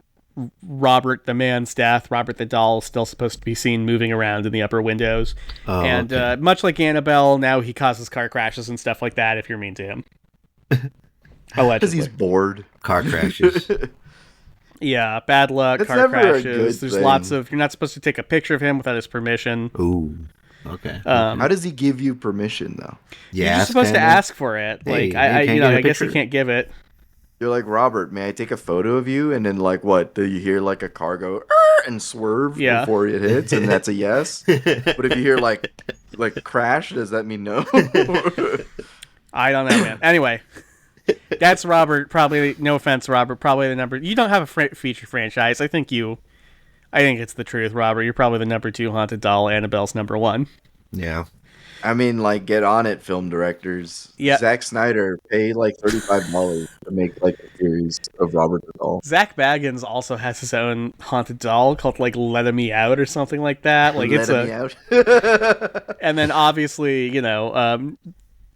Robert the man's death, Robert the doll is still supposed to be seen moving around in the upper windows. Much like Annabelle, now he causes car crashes and stuff like that if you're mean to him. Allegedly. Because he's bored. Car crashes. Yeah, bad luck, That's car never a crashes. good There's thing. lots of. You're not supposed to take a picture of him without his permission. Ooh. Okay. How does he give you permission though? You You're just ask, supposed to kinda? ask for it. Hey, Like hey, can I get a I guess you picture? can't give it. You're like, Robert, may I take a photo of you? And then like what? Do you hear like a car go and swerve Yeah. before it hits, and that's a yes? But if you hear like crash, does that mean no? I don't know, man. Anyway, that's Robert. Probably, no offense, Robert. Probably the number. You don't have a feature franchise. I think it's the truth, Robert. You're probably the number 2 haunted doll. Annabelle's number 1. Yeah. I mean, like, get on it, film directors. Yeah. Zack Snyder paid like $35 to make like a series of Robert the Doll. Zach Baggins also has his own haunted doll called like "Let Me Out" or something like that. Like it's Let me out. and then obviously not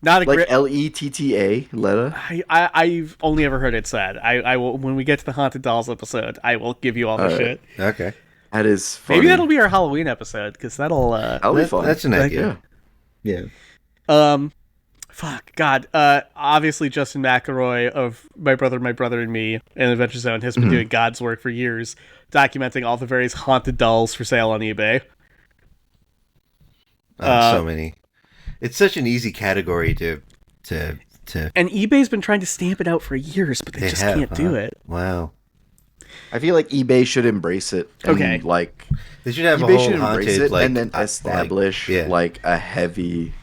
a Like great. Letta, Letta. I've only ever heard it said. I will when we get to the haunted dolls episode. I will give you all the All right. shit. Okay. That is funny. Maybe that'll be our Halloween episode because that'll. That'll be fun. That's an Thank idea. Yeah. Fuck God. Obviously Justin McElroy of My Brother, and Me and Adventure Zone has been doing God's work for years, documenting all the various haunted dolls for sale on eBay. So many. It's such an easy category to. And eBay's been trying to stamp it out for years, but they just can't do it. Wow. I feel like eBay should embrace it. And, Okay. Like They should have a eBay whole should embrace haunted it like and then establish yeah. like a heavy.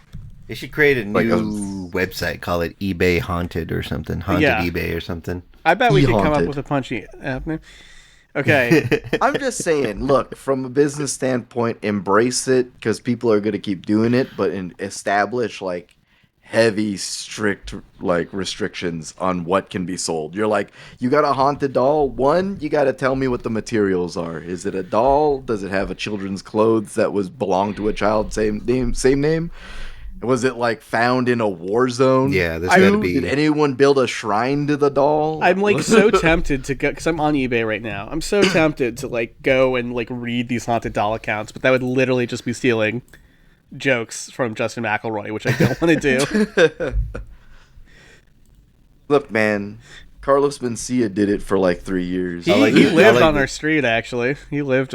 They should create a like new website, call it eBay Haunted or something. Haunted Yeah. eBay or something. I bet we could come up E-haunted. with a punchy. Okay. I'm just saying, look, from a business standpoint, embrace it because people are going to keep doing it, but establish like heavy, strict like restrictions on what can be sold. You're like, you got a haunted doll. One, you got to tell me what the materials are. Is it a doll? Does it have a children's clothes that was belonged to a child? Same name. Was it like found in a war zone? Yeah, there's got to be. Did anyone build a shrine to the doll? I'm like so tempted to go because I'm on eBay right now. I'm so tempted to like go and like read these haunted doll accounts, but that would literally just be stealing jokes from Justin McElroy, which I don't want to do. Look, man, Carlos Mencia did it for like 3 years. He, like he it. I lived like on it. our street, actually. He lived.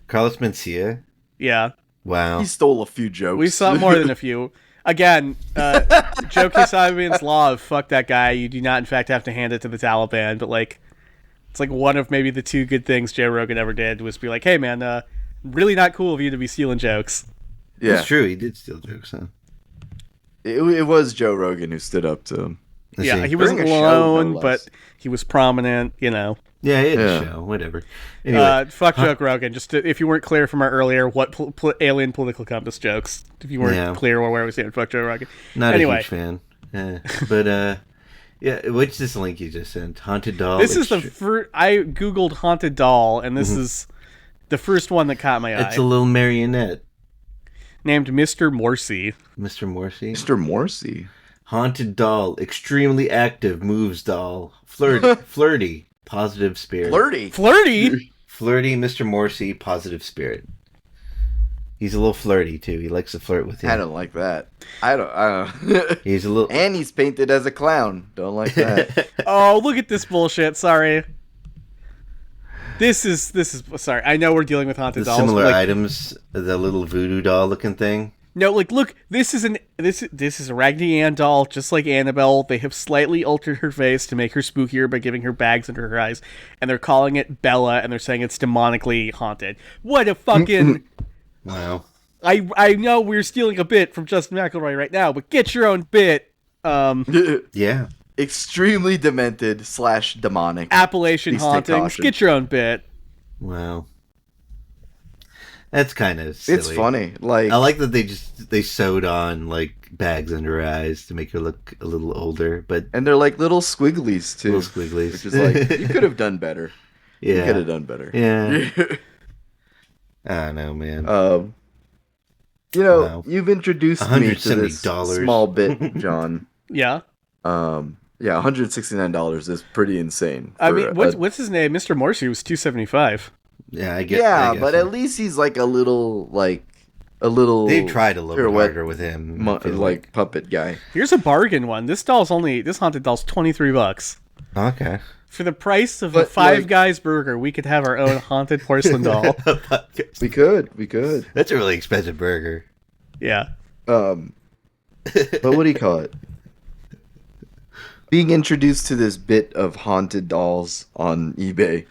Carlos Mencia. Yeah, Wow. He stole a few jokes. we saw more than a few. Again, Joe Kesavian's law of fuck that guy. You do not, in fact, have to hand it to the Taliban, but like, it's like one of maybe the 2 good things Joe Rogan ever did was be like, hey man, really not cool of you to be stealing jokes. Yeah, It's true. He did steal jokes, huh? it was Joe Rogan who stood up to him. Let's Yeah, see. he wasn't During a show, no alone, less. but he was prominent, Yeah, he had Yeah. a show. Whatever. Anyway. Fuck Joe Rogan. Just if you weren't clear from our earlier what alien political compass jokes, if you weren't Yeah. clear where we were saying fuck Joe Rogan. Not anyway, a huge fan. But, yeah, what's this link you just sent? Haunted doll. this is the first. I googled haunted doll, and this is the first one that caught my eye. It's a little marionette. Named Mr. Morsi. Mr. Morsi. Mr. Morsi. Haunted doll. Extremely active. Moves doll. Flirty. Positive spirit. Flirty. Flirty. Flirty Mr. Morsi. Positive spirit. He's a little flirty, too. He likes to flirt with you. I don't like that. I don't. He's a little... And he's painted as a clown. Don't like that. Oh, look at this bullshit. Sorry. This is sorry. I know we're dealing with haunted The dolls. similar but, like, items. The little voodoo doll looking thing. no, like look, this is a Raggedy Ann doll, just like Annabelle. They have slightly altered her face to make her spookier by giving her bags under her eyes, and they're calling it Bella, and they're saying it's demonically haunted. What a fucking! Wow. I know we're stealing a bit from Justin McElroy right now, but get your own bit. Yeah. Extremely demented / demonic. Appalachian Please take hauntings. caution. Get your own bit. Wow. That's kind of silly. It's funny. Like I like that they sewed on like bags under her eyes to make her look a little older, but and they're like little squigglies too. little squigglies. Which is like you could have done better. You Yeah. could have done better. Yeah. I don't know, man. You know, Wow. you've introduced me to this $170. small bit, John. Yeah. Yeah, $169 is pretty insane. I for mean, a- what's his name? Mr. Morsi was $275. Yeah, I get. yeah, I guess but so. at least he's like a little. They tried a little bit pirouette harder with him. I feel like puppet guy. Here's a bargain one. This haunted doll's $23. okay. For the price of a But, Five like- Guys burger, we could have our own haunted porcelain doll. We could. That's a really expensive burger. Yeah. But what do you call it? Being introduced to this bit of haunted dolls on eBay,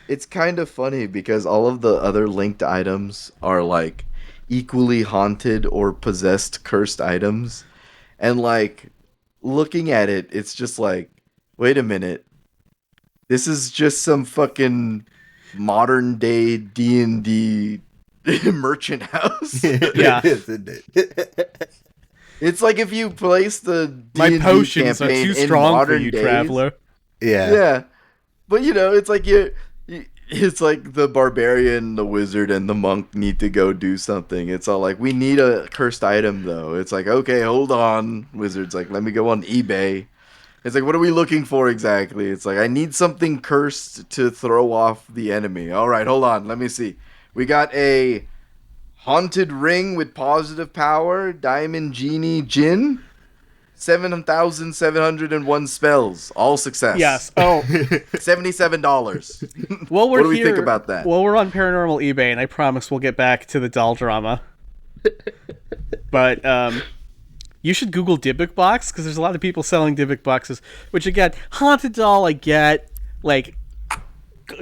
it's kind of funny because all of the other linked items are like equally haunted or possessed cursed items. And like looking at it, it's just like, wait a minute. This is just some fucking modern day D&D merchant house. Yeah. Isn't it? It's like if you place the My D&D potions are campaign too in strong for modern you, days. traveler. Yeah. Yeah, but you know, it's like it's like the barbarian, the wizard, and the monk need to go do something. It's all like, we need a cursed item, though. It's like, okay, hold on. Wizard's like, let me go on eBay. It's like, what are we looking for exactly? It's like, I need something cursed to throw off the enemy. All right, hold on. Let me see. We got a haunted ring with positive power, diamond genie djinn, 7,701 spells, all success. Yes. Oh, $77. well, we're What do we here. think about that? Well, we're on Paranormal eBay, and I promise we'll get back to the doll drama. But you should Google Dybbuk box, because there's a lot of people selling Dybbuk boxes. Which again, haunted doll, I get, like,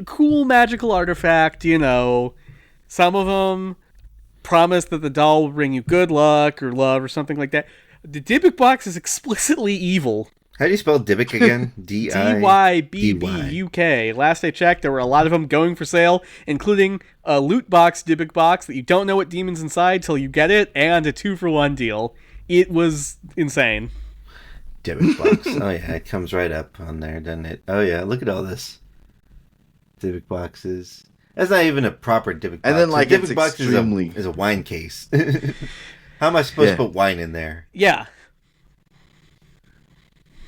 cool magical artifact. You know, some of them promise that the doll will bring you good luck or love or something like that. The Dybbuk box is explicitly evil. How do you spell Dybbuk again? DYBBUK. Last I checked, there were a lot of them going for sale, including a loot box Dybbuk box that you don't know what demon's inside till you get it, and a 2-for-1 deal. It was insane. Dybbuk box. Oh yeah, it comes right up on there, doesn't it? Oh yeah, look at all this. Dybbuk boxes. That's not even a proper Dybbuk box. And then, like, a it's Dybbuk box extremely- is a wine case. How am I supposed Yeah. to put wine in there? Yeah.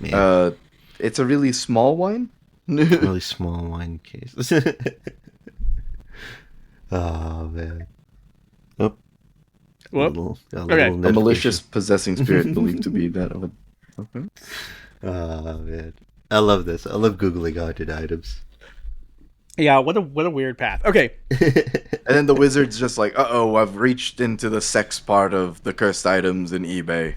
Man, It's a really small wine. really small wine case. Oh man. Oh. Whoop. A Okay. A malicious possessing spirit believed to be that of a... Okay. Oh man. I love this. I love Googling haunted items. Yeah, what a weird path. Okay. And then the wizard's just like, uh-oh, I've reached into the sex part of the cursed items in eBay.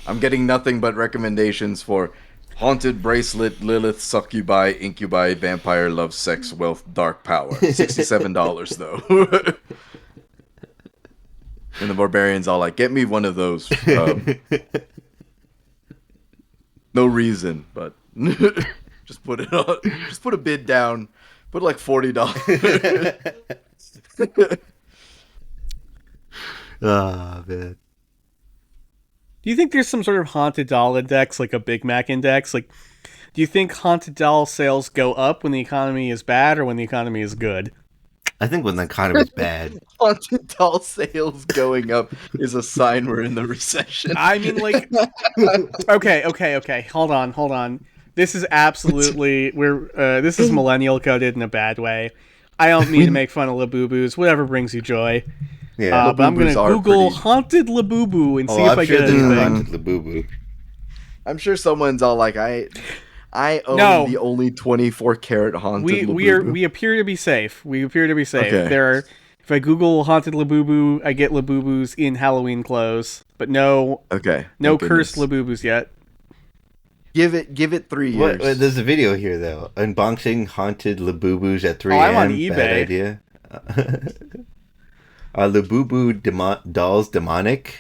I'm getting nothing but recommendations for haunted bracelet, Lilith, succubi, incubi, vampire, love, sex, wealth, dark power. $67 though. And the barbarian's all like, get me one of those. No reason, but just put it on. Just put a bid down. Put like $40. Oh man. Do you think there's some sort of haunted doll index, like a Big Mac index? Like, do you think haunted doll sales go up when the economy is bad or when the economy is good? I think when the economy's bad. Haunted doll sales going up is a sign we're in the recession. I mean, like, okay. Hold on. This is absolutely this is millennial coded in a bad way. I don't mean to make fun of Labubu's. Whatever brings you joy. Yeah. But I'm gonna Labubus are Google pretty- haunted Labubu and see if I'm I sure get there's a anything. haunted Labubu. I'm sure someone's all like, I own No. the only 24 karat haunted We appear to be safe. Okay. If I Google haunted Labubu, I get Labubus in Halloween clothes, but no Okay. no thank cursed goodness. Labubus yet. Give it 3 years. What, there's a video here though. Unboxing haunted Labubus at 3 Oh, I'm a.m. on eBay. Bad idea. Are Labubu dolls demonic?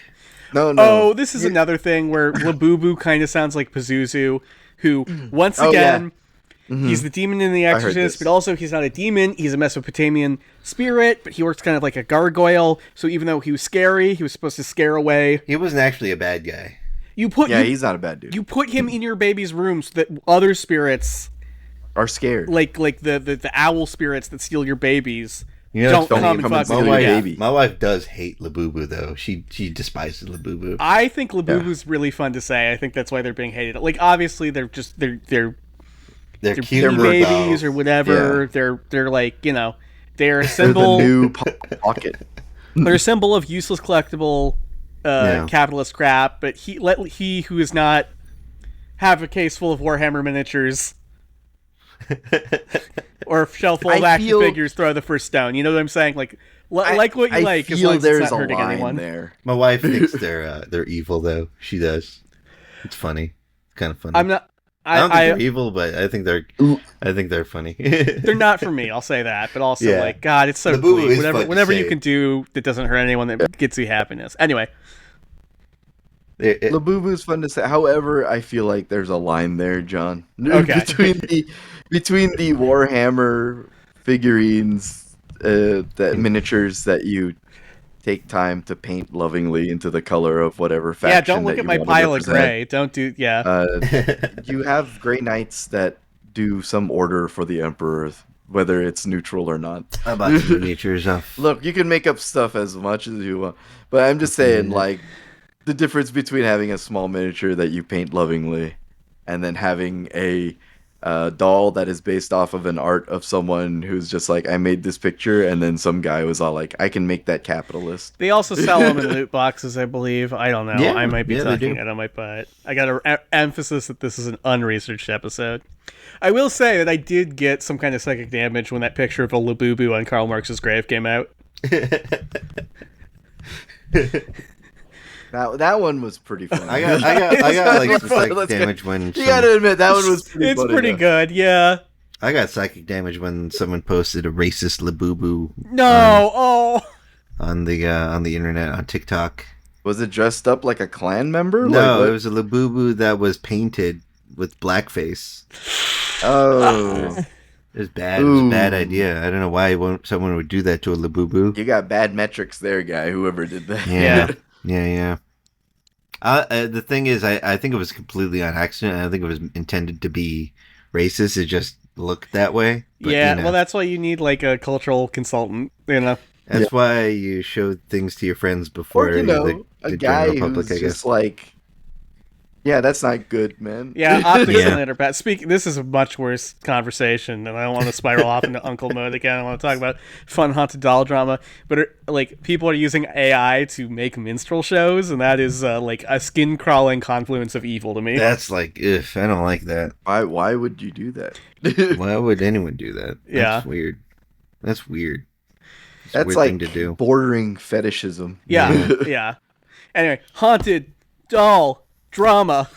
No. Oh, this is another thing where Labubu kind of sounds like Pazuzu, who, once Oh, yeah. again, he's the demon in The heard Exorcist, this. but also he's not a demon. He's a Mesopotamian spirit, but he works kind of like a gargoyle. So even though he was scary, he was supposed to scare away. He wasn't actually a bad guy. You put Yeah, you, he's not a bad dude. you put him in your baby's room so that other spirits, Are scared. like the owl spirits that steal your babies, You know, don't it's funny. come and come fuck and with steal you. your Yeah. baby. My wife does hate Labubu though. She despises Labubu. I think Labubu's really fun to say. I think that's why they're being hated. Like obviously they're They're they're cute They're little babies dolls. or whatever. Yeah. They're like, you know, they're a They're symbol. the new pocket. They're a symbol of useless collectible Yeah. capitalist crap. But he who is not have a case full of Warhammer miniatures Or shelf full of I action feel- figures, throw the first stone. You know what I'm saying? Like like what you like, as feel long as it's there's not a hurting line anyone. there. My wife thinks they're evil though. She does. It's funny. It's kind of funny. I'm not. I don't think I they're evil, but I think they're funny. they're not for me. I'll say that. But also, Yeah. like, God, it's so The boo-boo sweet. is fun to Whatever you say. can do that doesn't hurt anyone, that gets you happiness. Anyway, Labubu's fun to say. However, I feel like there's a line there, John. Okay. between the Warhammer figurines, the miniatures that you take time to paint lovingly into the color of whatever faction. yeah. Don't look that at you my want to pile of represent. gray. Don't do. Yeah. You have Grey Knights that do some order for the Emperor, whether it's neutral or not. How about the miniatures off? Look, you can make up stuff as much as you want, but I'm just saying, like, the difference between having a small miniature that you paint lovingly and then having a doll that is based off of an art of someone who's just like, I made this picture, and then some guy was all like, I can make that capitalist. They also sell them in loot boxes, I believe. I don't know. Yeah, I might be yeah, they talking do. out of my butt. I got to emphasis that this is an unresearched episode. I will say that I did get some kind of psychic damage when that picture of a Labubu on Karl Marx's grave came out. That one was pretty funny. I got like some psychic Let's go. damage when You gotta admit, that one was pretty It's funny, pretty though. good, yeah. I got psychic damage when someone posted a racist Labubu No, on the internet on TikTok. Was it dressed up like a clan member? No, Like, it was a Labubu that was painted with blackface. Oh, It was bad. It was a bad Ooh. idea. I don't know why someone would do that to a Labubu. you got bad metrics there, guy. Whoever did that. Yeah, yeah. The thing is, I think it was completely on accident. I don't think it was intended to be racist. It just looked that way. But, yeah, you know, well, that's why you need like a cultural consultant, you know. that's why you show things to your friends before Or, you know, the a guy general public, who's I guess. just like, yeah, that's not good, man. Yeah, optics Yeah. and later, Pat. This is a much worse conversation, and I don't want to spiral off into Uncle mode again. I want to talk about fun haunted doll drama, but like people are using AI to make minstrel shows, and that is like a skin crawling confluence of evil to me. That's like, I don't like that. Why would you do that? Why would anyone do that? Yeah. That's weird. That's weird. It's a That's weird like thing to do. bordering fetishism. Yeah, yeah. Anyway, haunted doll drama.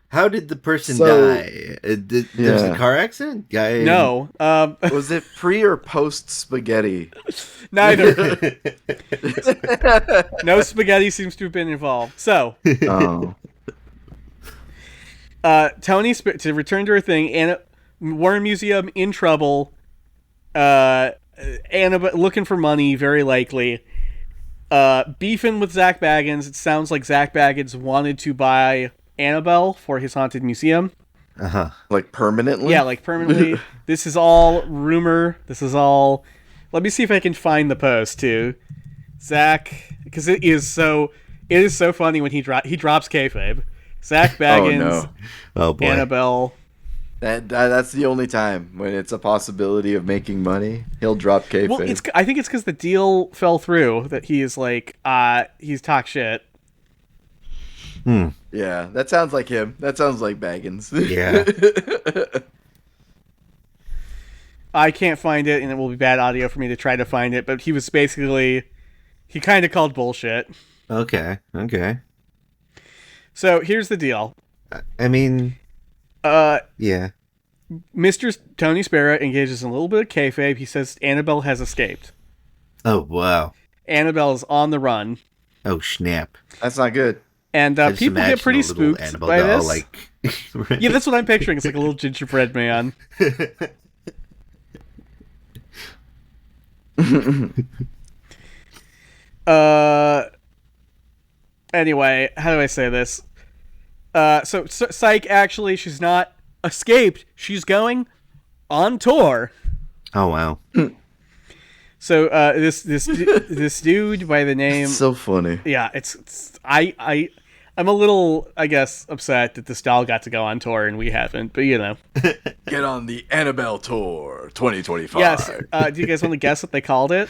How did the person So- die? There was a Yeah. car accident? Guy. No, Was it pre or post spaghetti? neither. No spaghetti seems to have been involved. So, Oh. Tony, to return to her thing, Warren Museum in trouble. Annabelle looking for money, very likely. Beefing with Zach Baggins. It sounds like Zach Baggins wanted to buy Annabelle for his haunted museum. Uh-huh. Like permanently? Yeah, like permanently. This is all rumor. This is all. Let me see if I can find the post too, Zach, because it is so funny when he drops kayfabe. Zach Oh Baggins, no. Oh, boy. Annabelle. That's the only time when it's a possibility of making money. He'll drop kayfabe. Well, I think it's because the deal fell through that he is like he's talk shit. Yeah, that sounds like him. That sounds like Baggins. Yeah. I can't find it, and it will be bad audio for me to try to find it. But he was basically he kind of called bullshit. Okay. So here's the deal. I mean, Uh. yeah. Mr. Tony Sparrow engages in a little bit of kayfabe. He says Annabelle has escaped. Oh, wow. Annabelle is on the run, Oh, snap. That's not good. and I just people get imagine pretty a little spooked Annabelle by doll, this. like, Yeah, that's what I'm picturing. It's like a little gingerbread man. Anyway, how do I say this? So Psych, actually, she's not escaped. She's going on tour. Oh, wow. So this dude by the name, So funny. yeah, I'm a little, I guess, upset that this doll got to go on tour and we haven't, but you know. Get on the Annabelle Tour 2025. Yes. Do you guys want to guess what they called it?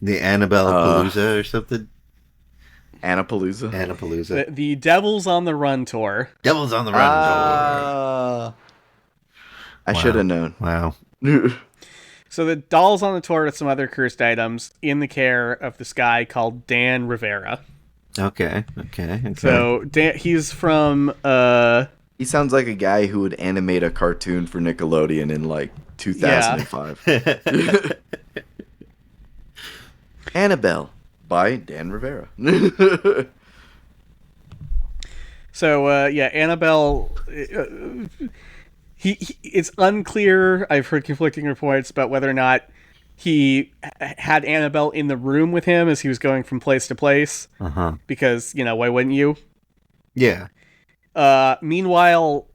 The Annabelle Palooza or something? Annapalooza. Annapalooza. The Devils on the Run tour. Devil's on the Run. I I should have known. Wow. So the doll's on the tour with some other cursed items in the care of this guy called Dan Rivera. Okay. So Dan, he's from He sounds like a guy who would animate a cartoon for Nickelodeon in like 2005. Annabelle by Dan Rivera. So Annabelle. It's unclear. I've heard conflicting reports about whether or not he had Annabelle in the room with him as he was going from place to place. Because why wouldn't you? Yeah. Meanwhile,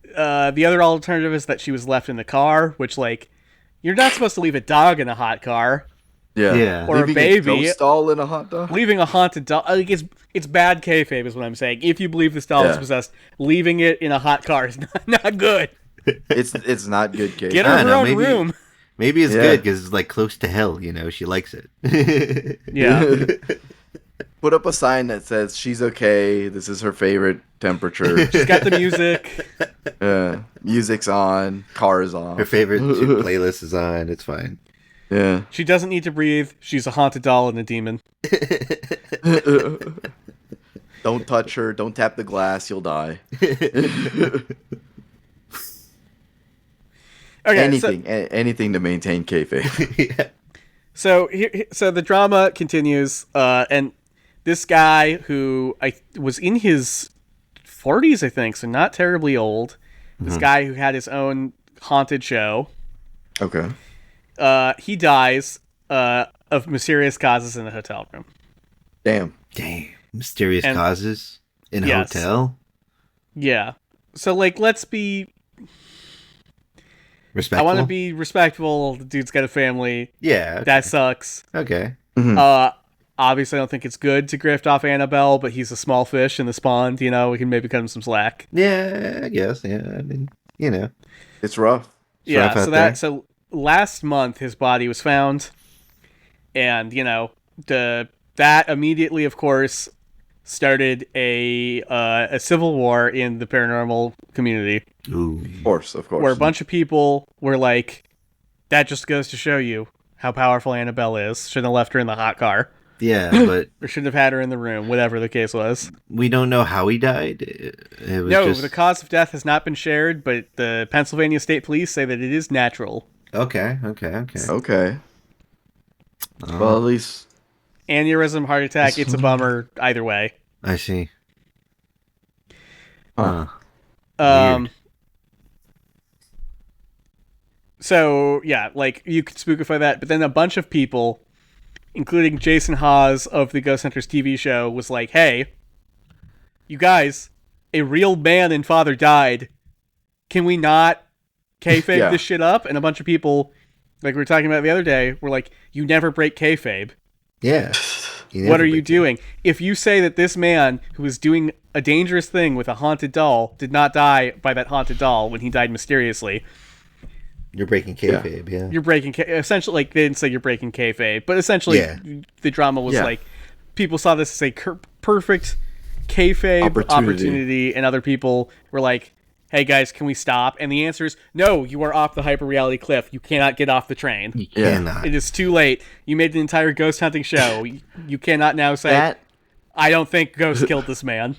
the other alternative is that she was left in the car, which you're not supposed to leave a dog in a hot car. Yeah. Or Leaving a baby. A ghost doll in a hot dog? Leaving a haunted doll. It's bad kayfabe is what I'm saying. If you believe this doll is possessed, leaving it in a hot car is not good. It's not good kayfabe. Get her her own room. Maybe it's good because it's close to hell. She likes it. Yeah. Put up a sign that says she's okay. This is her favorite temperature. She's got the music. Music's on. Car is on. Her favorite playlist is on. It's fine. Yeah. She doesn't need to breathe. She's a haunted doll and a demon. Don't touch her. Don't tap the glass. You'll die. Okay, anything to maintain kayfabe. Yeah. So the drama continues, and this guy who was in his 40s, I think, so not terribly old. This guy who had his own haunted show. Okay. He dies of mysterious causes in a hotel room. Damn. Mysterious causes in a hotel? Yeah. So, let's be... Respectful? I want to be respectful. The dude's got a family. Yeah. Okay. That sucks. Okay. Obviously, I don't think it's good to grift off Annabelle, but he's a small fish in this pond. We can maybe cut him some slack. Yeah, I guess. Yeah, I mean, It's rough. Yeah, so last month his body was found, and that immediately, of course, started a civil war in the paranormal community. Ooh. Of course. Where a bunch of people were like, that just goes to show you how powerful Annabelle is. Shouldn't have left her in the hot car. Yeah, but... or shouldn't have had her in the room, whatever the case was. We don't know how he died. It was No, the cause of death has not been shared, but the Pennsylvania State Police say that it is natural. Okay. Okay. Well, at least... Aneurysm, heart attack, it's a bummer either way. I see. Huh. Weird. So, yeah, you could spookify that, but then a bunch of people, including Jason Hawes of the Ghost Hunters TV show, was like, hey, you guys, a real man and father died. Can we not kayfabe this shit up? And a bunch of people, like we were talking about the other day, were like, you never break kayfabe. Yeah. What are you doing? If you say that this man who was doing a dangerous thing with a haunted doll did not die by that haunted doll when he died mysteriously... You're breaking kayfabe, yeah. You're breaking... Essentially, they didn't say you're breaking kayfabe, but essentially the drama was people saw this as a perfect kayfabe opportunity, and other people were like, hey guys, can we stop? And the answer is, no, you are off the hyper-reality cliff. You cannot get off the train. You cannot. It is too late. You made an entire ghost hunting show. You cannot now say, I don't think ghosts killed this man.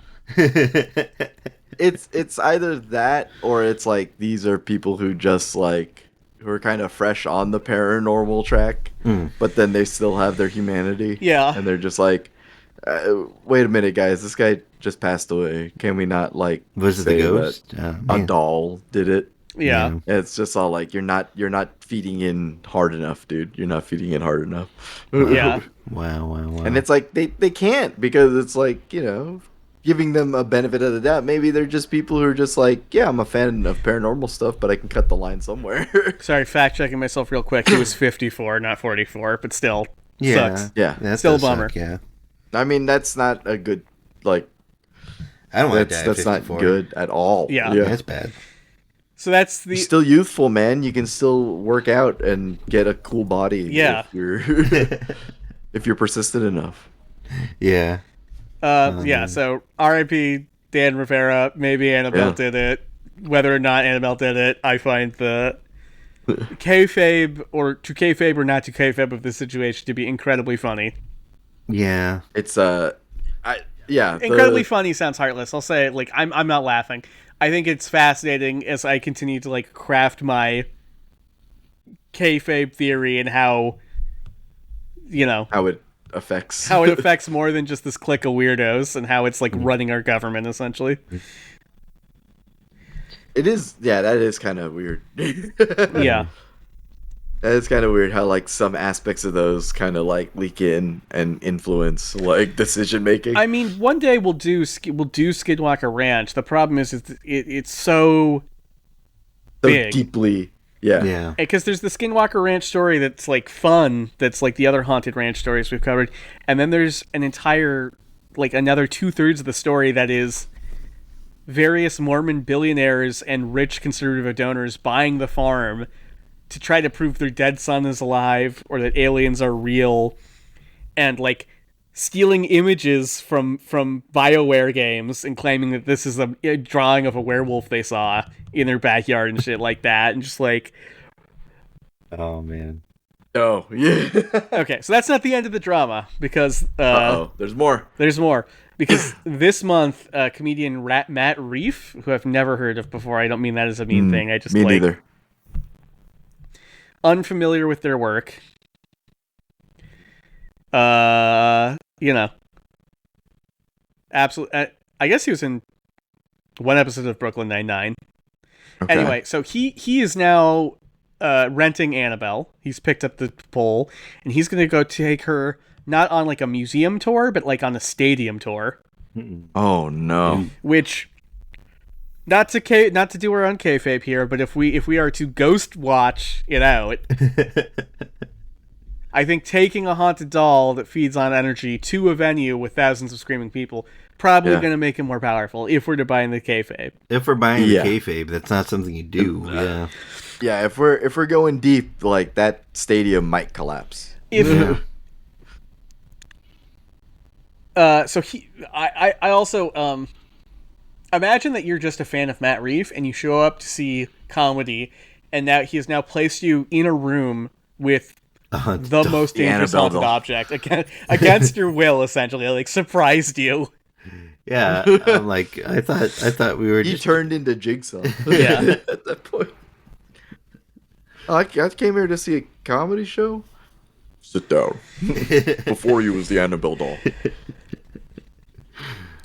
It's either that or it's these are people who just who are kind of fresh on the paranormal track, but then they still have their humanity. Yeah. And they're just wait a minute, guys, this guy just passed away. Can we not was it the ghost? A doll did it? Yeah. And it's just all you're not feeding in hard enough, dude. You're not feeding in hard enough. Yeah. Wow. And it's they can't, because it's giving them a benefit of the doubt. Maybe they're just people who are just I'm a fan of paranormal stuff, but I can cut the line somewhere. Sorry, fact checking myself real quick. He was 54, not 44, but still sucks. Yeah. That Still a does bummer. suck, yeah. I mean, that's not a good I don't want to die at that's not 54. good at all. Yeah. That's bad. So that's the... You're still youthful, man. You can still work out and get a cool body. Yeah. If you're if you're persistent enough. Yeah. So R.I.P. Dan Rivera. Maybe Annabelle did it. whether or not Annabelle did it. I find the kayfabe or to kayfabe or not to kayfabe of this situation to be incredibly funny. Yeah. It's yeah, Incredibly funny sounds heartless. I'll say it, like I'm not laughing. I think it's fascinating as I continue to like craft my kayfabe theory and how how it affects how it affects more than just this clique of weirdos and how it's like Mm-hmm. running our government essentially. It is, yeah, that is kind of weird. Yeah. That is kind of weird how like some aspects of those kind of like leak in and influence like decision making. I mean, one day we'll do Skinwalker Ranch. The problem is it's so So big. deeply, yeah. Yeah. Because there's the Skinwalker Ranch story that's like fun, that's like the other haunted ranch stories we've covered, and then there's an entire like another 2/3 of the story that is various Mormon billionaires and rich conservative donors buying the farm to try to prove their dead son is alive or that aliens are real, and like stealing images from BioWare games and claiming that this is a drawing of a werewolf they saw in their backyard and shit like that, and just like, Oh man. Oh, yeah. okay, so that's not the end of the drama because Uh-oh, there's more. there's more. Because this month, comedian Matt Reef, who I've never heard of before, I don't mean that as a mean thing, I just Me like neither. unfamiliar with their work. Absolutely. I guess he was in one episode of Brooklyn Nine-Nine. Okay. Anyway, so he is now renting Annabelle. He's picked up the pole, and he's going to go take her not on like a museum tour, but like on a stadium tour. Oh no. Which, not to do our own kayfabe here, but if we are to ghost watch it out, I think taking a haunted doll that feeds on energy to a venue with thousands of screaming people probably Yeah. going to make it more powerful if we're to buy in the kayfabe. If we're buying Yeah. the kayfabe, that's not something you do. Yeah. Yeah, if we're going deep, like that stadium might collapse. If Yeah. I also imagine that you're just a fan of Matt Reeve and you show up to see comedy, and now he has now placed you in a room with the most dangerous Annabelle haunted doll. object against your will, essentially, like surprised you. Yeah. I'm like, I thought we were He just turned into Jigsaw. Yeah. At that point. I came here to see a comedy show. Sit down. Before you was the Annabelle doll.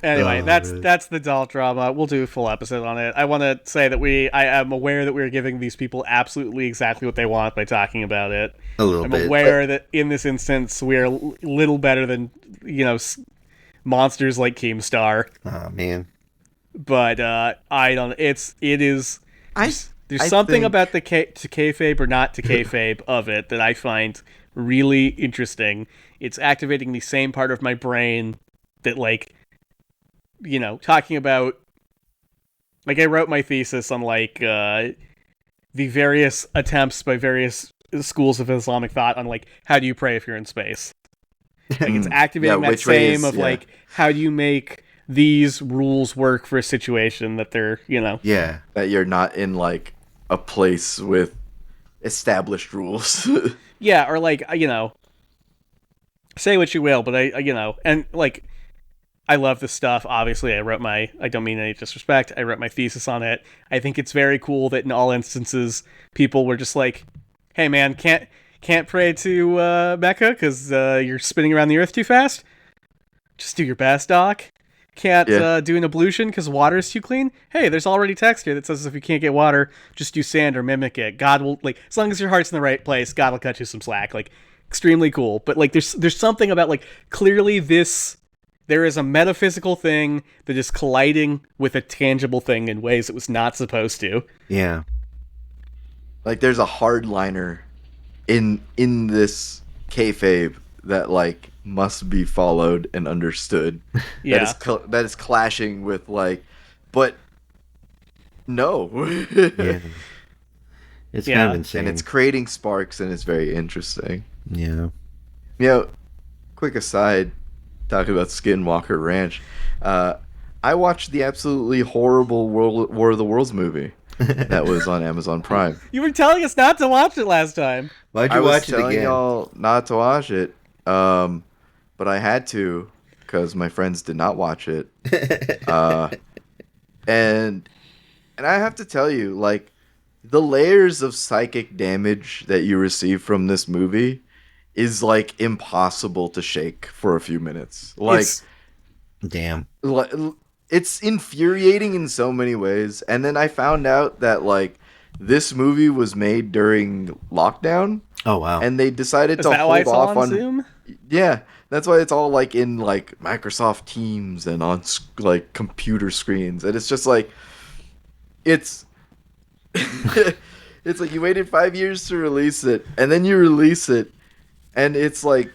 Anyway, Oh, that's man. that's the doll drama. We'll do a full episode on it. I want to say that I am aware that we're giving these people absolutely exactly what they want by talking about it. a little I'm bit. aware that in this instance we are little better than monsters like Keemstar, Oh man. but I don't. It is. There's I something think- about the to kayfabe or not to kayfabe of it that I find really interesting. It's activating the same part of my brain that talking about, like, I wrote my thesis on the various attempts by various schools of Islamic thought on how do you pray if you're in space. Like, it's activating that which way same is- of yeah. how do you make these rules work for a situation that they're Yeah. That you're not in like a place with established rules. yeah, or say what you will, but I love this stuff. Obviously, I don't mean any disrespect. I wrote my thesis on it. I think it's very cool that in all instances, people were just like, hey man, can't pray to Mecca because you're spinning around the earth too fast. Just do your best, Doc. Can't Yeah. do an ablution because water is too clean. Hey, there's already text here that says if you can't get water, just do sand or mimic it. God will, as long as your heart's in the right place, God will cut you some slack. Extremely cool. But there's something about clearly there is a metaphysical thing that is colliding with a tangible thing in ways it was not supposed to. Yeah. Like there's a hardliner in this kayfabe that must be followed and understood. Yeah. That is clashing with but no. Yeah. It's Yeah. kind of insane. And it's creating sparks and it's very interesting. yeah. Quick aside, talking about Skinwalker Ranch. I watched the absolutely horrible War of the Worlds movie that was on Amazon Prime. You were telling us not to watch it last time. Why'd I you was watch it telling again? y'all not to watch it, but I had to because my friends did not watch it. Uh, and and I have to tell you, like, the layers of psychic damage that you receive from this movie is like impossible to shake for a few minutes. It's Damn. Like, it's infuriating in so many ways. And then I found out that like this movie was made during lockdown, Oh wow. and they decided is to that why hold it's all off on on. Zoom? Yeah, that's why it's all like in like Microsoft Teams and on like computer screens, and it's just like it's it's like you waited 5 years to release it, and then you release it, and it's like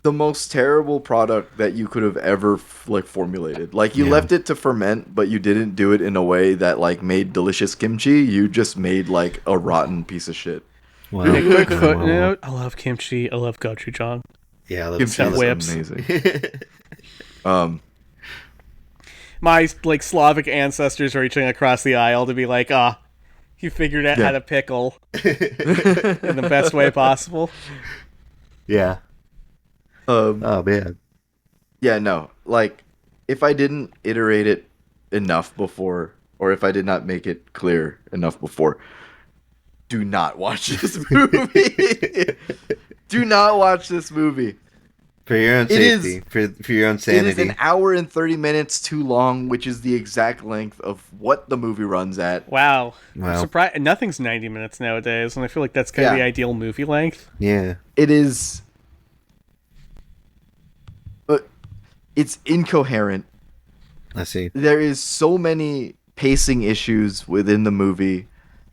the most terrible product that you could have ever like formulated. Like you Yeah. left it to ferment, but you didn't do it in a way that like made delicious kimchi. You just made like a rotten piece of shit. Wow. A quick Wow, wow, wow. footnote. I love kimchi. I love gochujang. Yeah, I love Kimchi is whips. amazing. Um, My like Slavic ancestors reaching across the aisle to be like, you figured out Yeah. how to pickle in the best way possible. Yeah. um, Oh man. yeah, no. Like, if I didn't iterate it enough before, or if I did not make it clear enough before, do not watch this movie. Do not watch this movie. For your own It is- safety. For your own It is sanity. an hour and 30 minutes too long, which is the exact length of what the movie runs at. Wow. Wow. Surprise! Nothing's 90 minutes nowadays, and I feel like that's kind of Yeah. the ideal movie length. Yeah. It is. But it's incoherent. I see. There is so many pacing issues within the movie.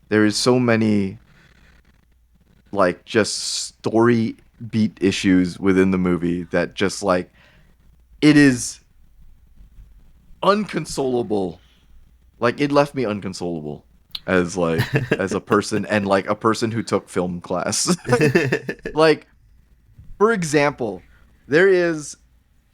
There is so many like just story beat issues within the movie that just like it is unconsolable. Like it left me unconsolable as like as a person and like a person who took film class. Like for example, there is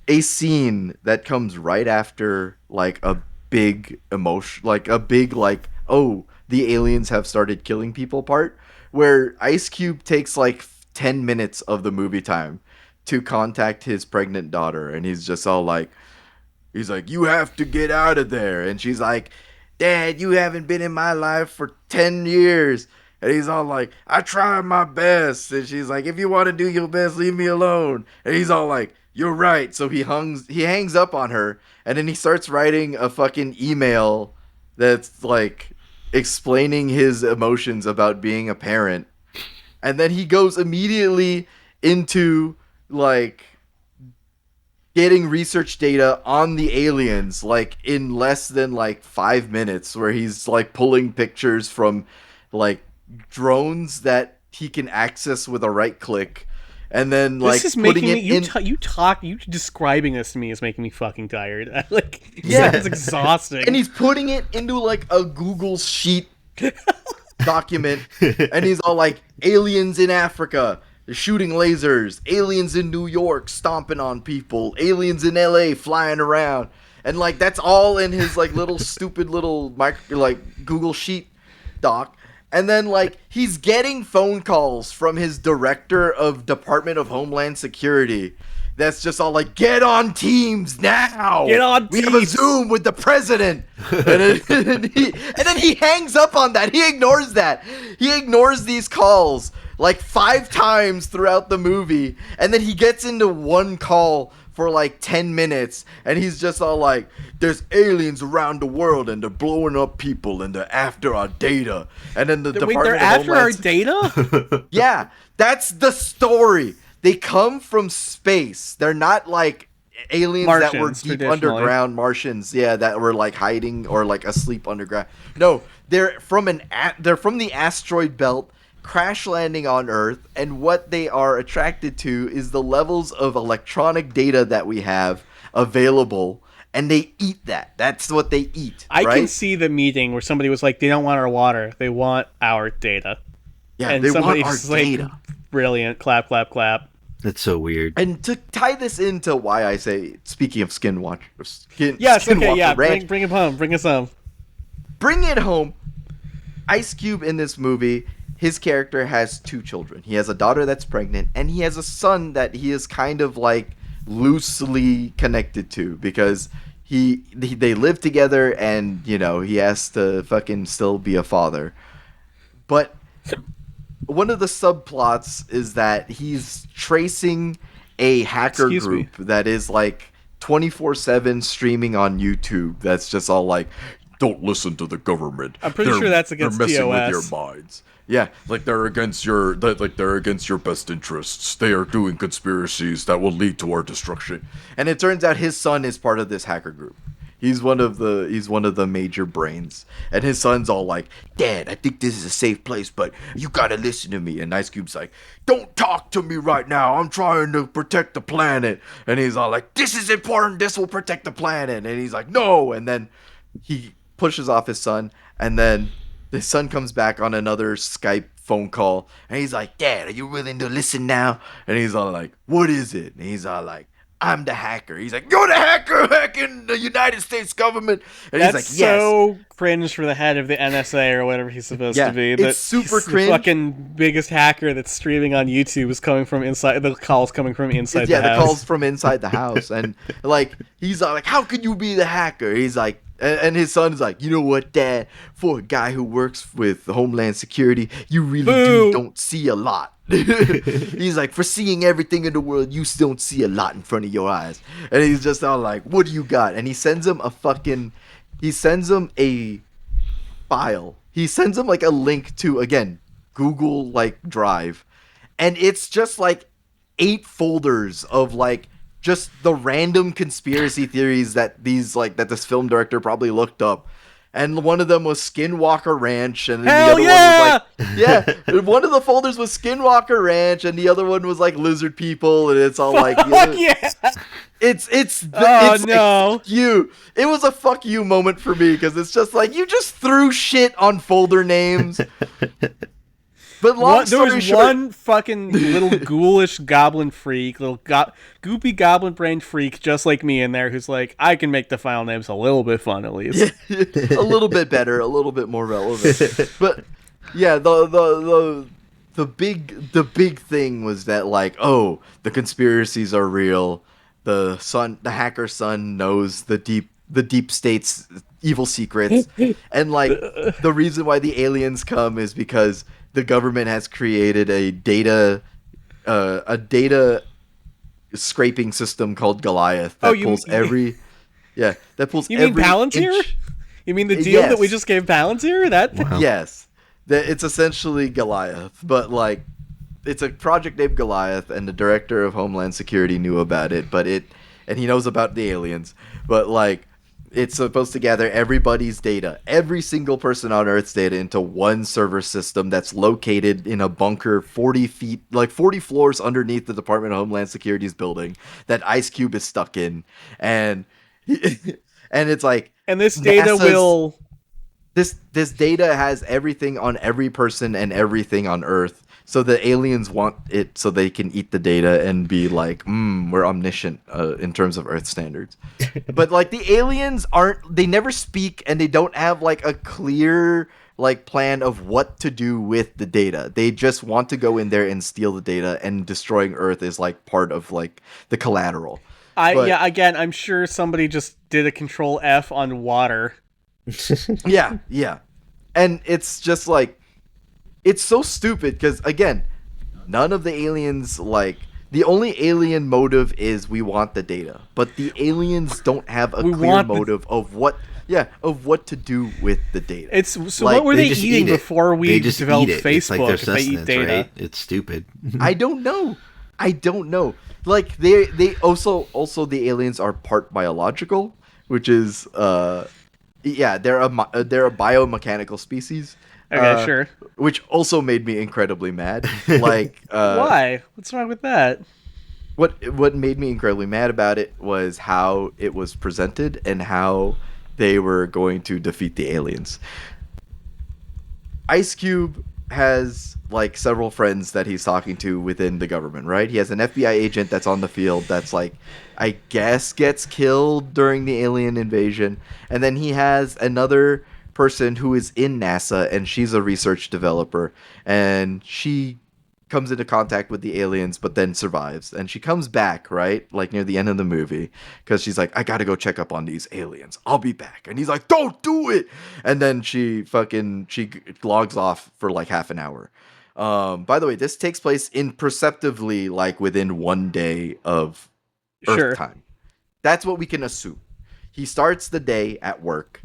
a scene that comes right after like a big emotion, like a big like, oh, the aliens have started killing people part, where Ice Cube takes like 10 minutes of the movie time to contact his pregnant daughter, and he's just all like, he's like, you have to get out of there, and she's like, Dad, you haven't been in my life for 10 years. And he's all like, I tried my best. And she's like, if you want to do your best, leave me alone. And he's all like, you're right. So he hangs up on her, and then he starts writing a fucking email that's like explaining his emotions about being a parent. And then he goes immediately into like getting research data on the aliens like in less than like 5 minutes, where he's like pulling pictures from like drones that he can access with a right click, and then like This is putting making me. it in. You describing this to me is making me fucking tired. Like, it Yeah. sounds exhausting. And he's putting it into like a Google Sheet document, and he's all like, aliens in Africa, they're shooting lasers, aliens in New York stomping on people, aliens in LA flying around, and like that's all in his like little stupid little like Google Sheet doc. And then like he's getting phone calls from his director of Department of Homeland Security that's just all like, get on Teams now. Get on We have a Teams." Zoom with the president. And then he hangs up on that. He ignores that. He ignores these calls like 5 times throughout the movie. And then he gets into one call for like 10 minutes, and he's just all like, there's aliens around the world, and they're blowing up people, and they're after our data. And then the Wait, Department they're of after our Homeland data? Yeah, that's the story. They come from space. They're not like aliens that were Martians, deep traditionally. underground Martians. Yeah, that were like hiding or like asleep underground. No, they're from the asteroid belt, crash landing on Earth, and what they are attracted to is the levels of electronic data that we have available, and they eat that. That's what they eat. I right? can see the meeting where somebody was like, they don't want our water, they want our data. Yeah, And they want somebody our just like, data. brilliant, clap, clap, clap. That's so weird. And to tie this into why I say, speaking of Yes, okay, Skinwalker yeah. Ranch, Bring it home. Bring us home. bring it home. Ice Cube in this movie, his character has 2 children. He has a daughter that's pregnant, and he has a son that he is kind of like loosely connected to because they live together, and you know he has to fucking still be a father. But one of the subplots is that he's tracing a hacker Excuse me. group that is like 24/7 streaming on YouTube. That's just all like, don't listen to the government. I'm pretty sure that's against they're messing with your TOS. minds. Yeah, like they're against your best interests. They are doing conspiracies that will lead to our destruction. And it turns out his son is part of this hacker group. He's one of the major brains. And his son's all like, "Dad, I think this is a safe place, but you gotta listen to me." And Ice Cube's like, "Don't talk to me right now. I'm trying to protect the planet." And he's all like, "This is important. This will protect the planet." And he's like, "No." And then he pushes off his son, and then his son comes back on another Skype phone call, and he's like, "Dad, are you willing to listen now?" And he's all like, "What is it?" And he's all like, "I'm the hacker." He's like, "You're the hacker hacking the United States government?" And That's he's like, "Yes." so cringe for the head of the NSA or whatever he's supposed Yeah, to be. it's That super he's cringe. The fucking biggest hacker that's streaming on YouTube is coming from inside. The calls coming from inside Yeah, the the house. calls from inside the house, and like he's all like, "How could you be the hacker?" He's like, and his son's like, "You know what, Dad? For a guy who works with Homeland Security, you really Boo! don't see a lot." He's like, "For seeing everything in the world, you still don't see a lot in front of your eyes." And he's just all like, "What do you got?" And he sends him a file. He sends him like a link to, again, Google like Drive, and it's just like 8 folders of like just the random conspiracy theories that this film director probably looked up. And one of them was Skinwalker Ranch, and then Hell the other yeah! one was like, yeah, one of the folders was Skinwalker Ranch, and the other one was like lizard people, and it's all like, Fuck yeah! it's Oh, like, no. fuck you. It was a fuck you moment for me because it's just like you just threw shit on folder names. But long There was story short, one fucking little ghoulish goblin freak, little goopy goblin brain freak, just like me in there, who's like, I can make the file names a little bit fun at least. a little bit better, a little bit more relevant. But yeah, the big thing was that like, oh, the conspiracies are real. The hacker son knows the deep state's evil secrets, and like the reason why the aliens come is because the government has created a data scraping system called Goliath that Oh, pulls every that pulls You mean every Palantir? inch. You mean the deal that we Yes. just gave Palantir? That Wow. Yes, it's essentially Goliath, but like it's a project named Goliath, and the director of Homeland Security knew about it, and he knows about the aliens, but like it's supposed to gather everybody's data, every single person on Earth's data, into one server system that's located in a bunker 40 floors underneath the Department of Homeland Security's building that Ice Cube is stuck in, and and it's like, and this data NASA's- will this data has everything on every person and everything on Earth. So the aliens want it so they can eat the data and be like, we're omniscient in terms of Earth standards. But like the aliens they never speak, and they don't have like a clear like plan of what to do with the data. They just want to go in there and steal the data, and destroying Earth is like part of like the collateral. again, I'm sure somebody just did a control F on water. Yeah. And it's just like, it's so stupid because, again, none of the aliens, like, the only alien motive is we want the data, but the aliens don't have a clear motive of what to do with the data. It's so like, what were they just eating eat it. before we They just developed eat it. Facebook It's like their if they eat sustenance, data? right? It's stupid. I don't know. Like they also the aliens are part biological, which is they're a biomechanical species. Okay, sure. Which also made me incredibly mad. Like, Why? What's wrong with that? What made me incredibly mad about it was how it was presented and how they were going to defeat the aliens. Ice Cube has like several friends that he's talking to within the government, right? He has an FBI agent that's on the field that's like, I guess, gets killed during the alien invasion. And then he has another person who is in NASA, and she's a research developer, and she comes into contact with the aliens but then survives, and she comes back, right, like near the end of the movie, because she's like, I gotta go check up on these aliens, I'll be back. And he's like, don't do it. And then she logs off for like half an hour. By the way, this takes place imperceptibly like within 1 day of Sure. Earth time. That's what we can assume. He starts the day at work,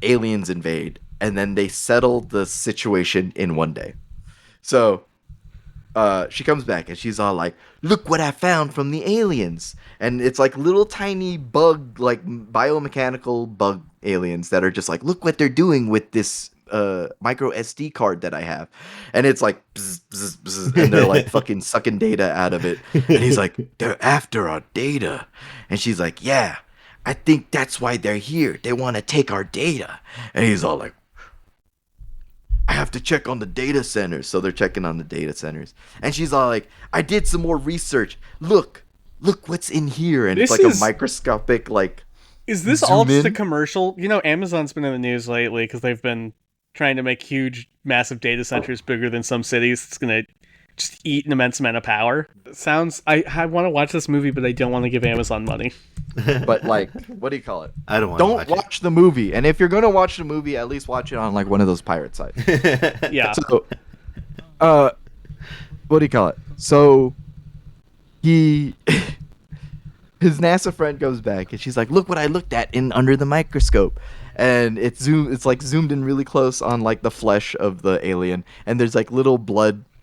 aliens invade, and then they settle the situation in 1 day. So she comes back and she's all like, look what I found from the aliens. And it's like little tiny bug, like biomechanical bug aliens that are just like, look what they're doing with this micro SD card that I have. And it's like, bzz, bzz, bzz, and they're like fucking sucking data out of it. And he's like, they're after our data. And she's like, yeah, I think that's why they're here. They want to take our data. And he's all like, I have to check on the data centers. So they're checking on the data centers. And she's all like, I did some more research. Look what's in here. And it's like a microscopic, like, is this all just a commercial? You know, Amazon's been in the news lately because they've been trying to make huge, massive data centers bigger than some cities. It's going to just eat an immense amount of power. I want to watch this movie, but I don't want to give Amazon money. But like, what do you call it? I don't want to watch the movie. And if you're gonna watch the movie, at least watch it on like one of those pirate sites. Yeah. So, what do you call it? So, his NASA friend goes back and she's like, "Look what I looked at in under the microscope." And it's zoomed in really close on like the flesh of the alien, and there's like little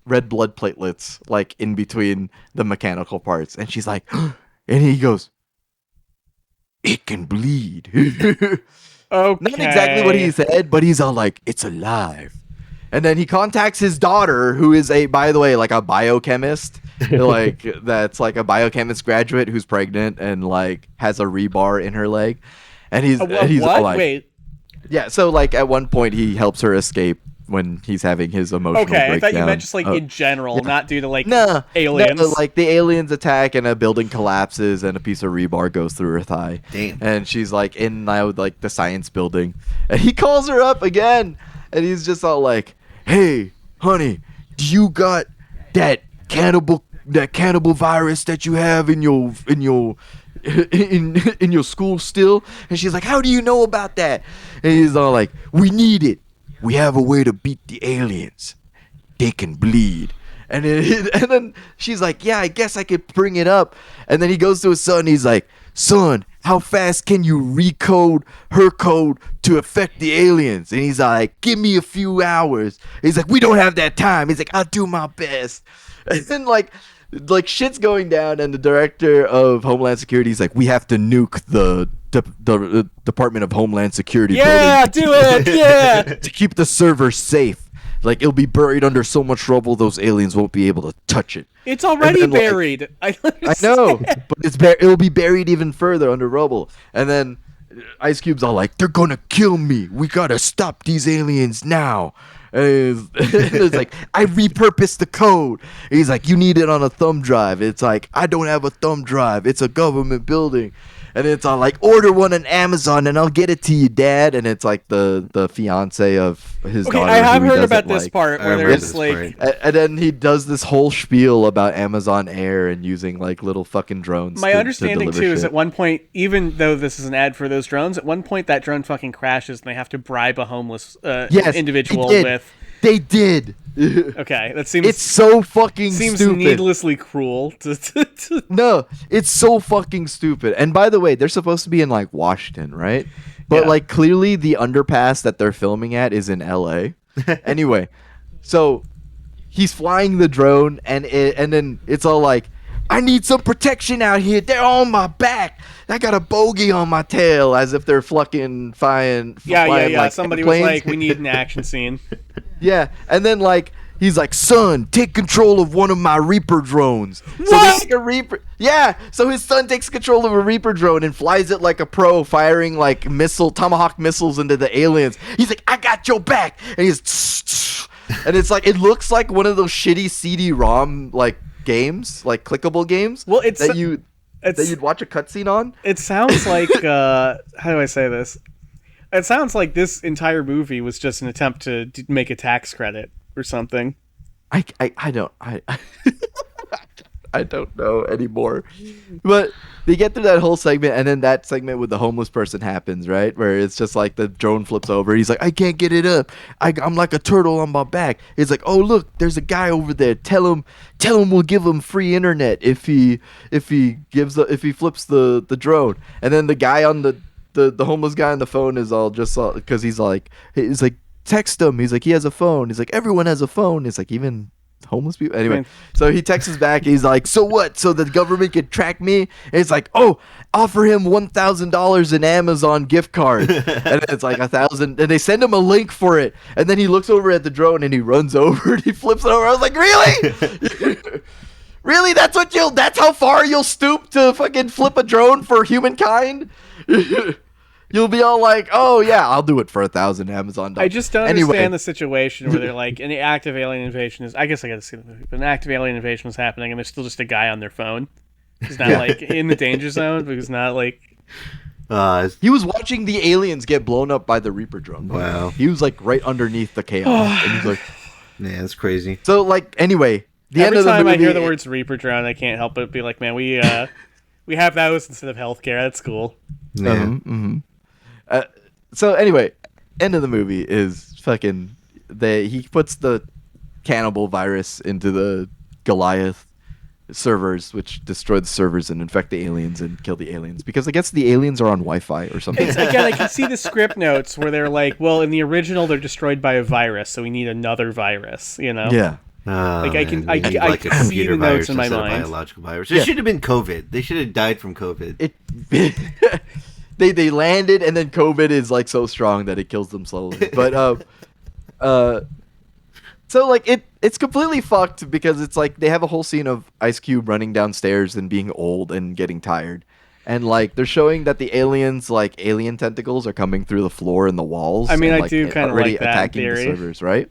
red blood platelets like in between the mechanical parts. And she's like, and he goes, it can bleed. Okay. Not exactly what he said, but he's all like, it's alive. And then he contacts his daughter, who is by the way, like a biochemist. Like, that's like a biochemist graduate who's pregnant and like has a rebar in her leg. And he's what? Like, wait. Yeah, so like at one point he helps her escape when he's having his emotional breakdown. I thought you meant just like in general, not due to like aliens. No, like the aliens attack and a building collapses and a piece of rebar goes through her thigh. Damn. And she's like in now like the science building, and he calls her up again, and he's just all like, "Hey, honey, do you got that cannibal virus that you have in your in your school still?" And she's like, "How do you know about that?" And he's all like, "We need it. We have a way to beat the aliens. They can bleed." And then she's like, "Yeah, I guess I could bring it up." And then he goes to his son and he's like, "Son, how fast can you recode her code to affect the aliens?" And he's like, "Give me a few hours." He's like, "We don't have that time." He's like, "I'll do my best." And then like shit's going down, and the director of Homeland Security is like, "We have to nuke the Department of Homeland Security building do it, yeah, to keep the server safe. Like, it'll be buried under so much rubble, those aliens won't be able to touch it." It's already buried. I know, but it'll be buried even further under rubble. And then Ice Cube's all like, "They're gonna kill me. We gotta stop these aliens now." And it's like, "I repurposed the code." And he's like, "You need it on a thumb drive." It's like, "I don't have a thumb drive. It's a government building." And it's all like, "Order one on Amazon and I'll get it to you, Dad." And it's like the fiance of his daughter. I have heard about this part where there's like, and then he does this whole spiel about Amazon Air and using like little fucking drones. My understanding too is at one point, even though this is an ad for those drones, at one point that drone fucking crashes and they have to bribe a homeless individual with. They did. Okay, that seems. It's so fucking seems stupid. Needlessly cruel. No, it's so fucking stupid. And by the way, they're supposed to be in like Washington, right? But like clearly the underpass that they're filming at is in LA. Anyway, so he's flying the drone, and then it's all like, "I need some protection out here. They're on my back. I got a bogey on my tail," as if they're flying. Yeah. Like, somebody planes. was like, "We need an action scene." Yeah, and then like he's like, "Son, take control of one of my Reaper drones." What? So they take a Reaper. Yeah, so his son takes control of a Reaper drone and flies it like a pro, firing like tomahawk missiles into the aliens. He's like, "I got your back," and he's And it's like, it looks like one of those shitty CD-ROM like games, like clickable games. Well, it's that you'd watch a cutscene on. It sounds like how do I say this? It sounds like this entire movie was just an attempt to make a tax credit or something. I don't I don't know anymore. But they get through that whole segment, and then that segment with the homeless person happens, right? Where it's just like the drone flips over. He's like, I can't get it up. I'm like a turtle on my back. He's like, oh look, there's a guy over there. Tell him we'll give him free internet if he flips the drone. And then the guy on the homeless guy on the phone is all just because he's like text him. He's like, he has a phone. He's like, everyone has a phone. He's like, even homeless people. Anyway, so he texts us back. He's like, so what? So the government could track me? And it's like, oh, offer him $1,000 in Amazon gift card. And it's like 1,000. And they send him a link for it. And then he looks over at the drone and he runs over and he flips it over. I was like, really? Really? That's how far you'll stoop to fucking flip a drone for humankind? You'll be all like, oh yeah, I'll do it for 1,000 Amazon. I just don't understand the situation where they're like, an active alien invasion is. I guess I got to see the movie, but an active alien invasion was happening, and there's still just a guy on their phone. He's not like in the danger zone, but he's not like. He was watching the aliens get blown up by the Reaper drone. Wow. He was like right underneath the chaos, and he's like, yeah, that's crazy. So like, anyway, Every time I hear the words Reaper drone, I can't help but be like, man, we have those instead of healthcare. That's cool. Yeah. So anyway, end of the movie is fucking he puts the cannibal virus into the Goliath servers, which destroy the servers and infect the aliens and kill the aliens, because I guess the aliens are on Wi-Fi or something. Again, I can see the script notes where they're like, well, in the original they're destroyed by a virus, so we need another virus, you know? Yeah. I can like a see computer the notes virus in my instead of mind. biological virus. It should have been COVID. They should have died from COVID. They landed, and then COVID is like so strong that it kills them slowly. But so like it's completely fucked, because it's like they have a whole scene of Ice Cube running downstairs and being old and getting tired, and like they're showing that the aliens, like alien tentacles, are coming through the floor and the walls. I mean, and, I do kind of like that attacking theory. the servers, right?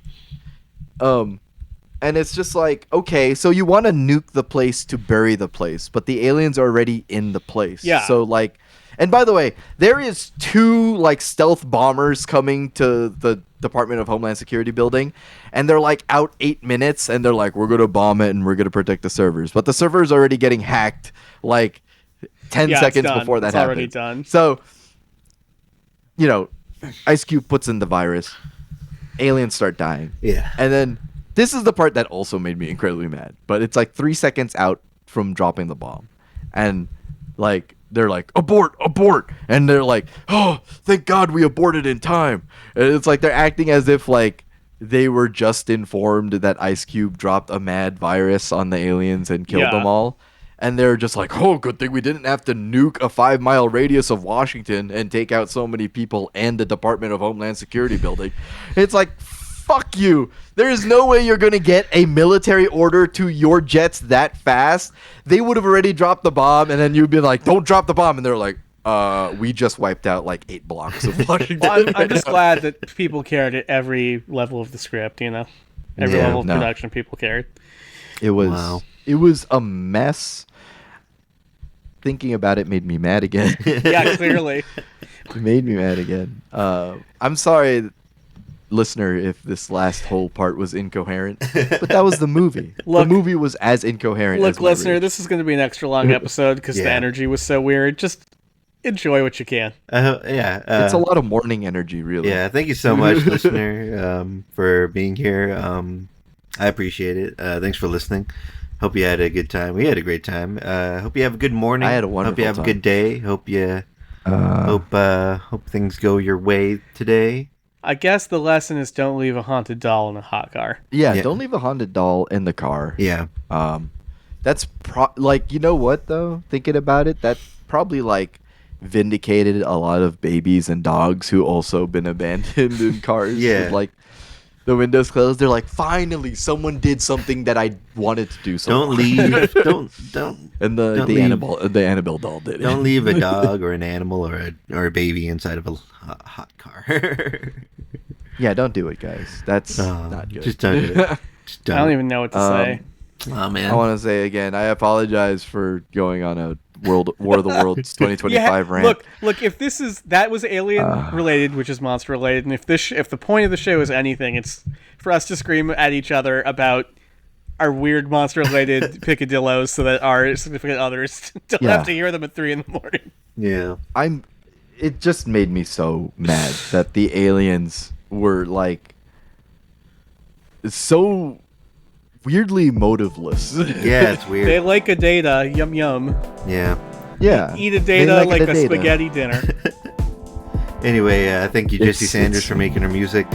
And it's just like, okay, so you want to nuke the place to bury the place, but the aliens are already in the place. Yeah. So like. And by the way, there is 2 like stealth bombers coming to the Department of Homeland Security building, and they're like out 8 minutes, and they're like, we're gonna bomb it and we're gonna protect the servers, but the servers are already getting hacked like 10 seconds before that happens. Already done. So, you know, Ice Cube puts in the virus, aliens start dying. Yeah. And then this is the part that also made me incredibly mad, but it's like 3 seconds out from dropping the bomb, and like. They're like, abort, and they're like, oh, thank God we aborted in time. And it's like they're acting as if like they were just informed that Ice Cube dropped a mad virus on the aliens and killed them all, and they're just like, oh, good thing we didn't have to nuke a 5-mile radius of Washington and take out so many people and the Department of Homeland Security building. It's like, fuck you. There is no way you're going to get a military order to your jets that fast. They would have already dropped the bomb, and then you'd be like, don't drop the bomb. And they're like, we just wiped out like 8 blocks of Washington. Well, I'm just glad that people cared at every level of the script, you know? Every level of production, people cared. It was a mess. Thinking about it made me mad again. Yeah, clearly. It made me mad again. I'm sorry, listener, if this last whole part was incoherent, but that was the movie. The movie was as incoherent. Look, as my listener, rage. this is going to be an extra long episode because the energy was so weird. Just enjoy what you can. It's a lot of morning energy, really. Yeah, thank you so much, listener, for being here. I appreciate it. Thanks for listening. Hope you had a good time. We had a great time. Hope you have a good morning. I had a wonderful Hope you have time. a good day. Hope things go your way today. I guess the lesson is don't leave a haunted doll in a hot car. Yeah, don't leave a haunted doll in the car. Yeah. That's like, you know what though? Thinking about it, that probably like vindicated a lot of babies and dogs who also been abandoned in cars. Yeah. With, like the windows closed. They're like, finally, someone did something that I wanted to do. Don't leave. don't. And don't the leave. Annabelle doll did it. Don't leave a dog or an animal or a baby inside of a hot car. Yeah, don't do it, guys. That's not good. Just don't do it. Just don't. I don't even know what to say. Oh man. I want to say again, I apologize for going on a War of the Worlds 2025 rant. Look. If that was alien related, which is monster related, and if the point of the show is anything, it's for us to scream at each other about our weird monster related picadillos, so that our significant others don't have to hear them at 3 a.m. Yeah. It just made me so mad that the aliens were like so weirdly motiveless. Yeah, it's weird. They like a data, yum yum. Yeah. Yeah. Eat a data like a data. spaghetti dinner. Anyway, thank you, Jesse Sanders, it's- for making our music.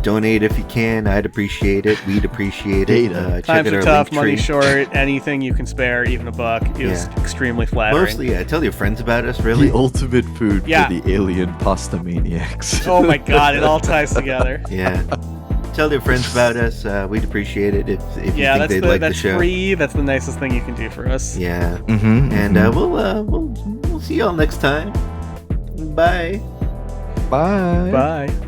Donate if you can. I'd appreciate it. We'd appreciate it. Data. Check Times out are our tough, link money tree. short, anything you can spare, even a buck, is extremely flattering. Mostly, yeah. Tell your friends about us, really. The ultimate food Yeah. for the alien pasta maniacs. Oh my god, it all ties together. Yeah. Tell your friends about us. We'd appreciate it if you Yeah, think that's they'd like the that's show. free. That's the nicest thing you can do for us. Yeah. Mm-hmm, And we'll see y'all next time. Bye. Bye. Bye.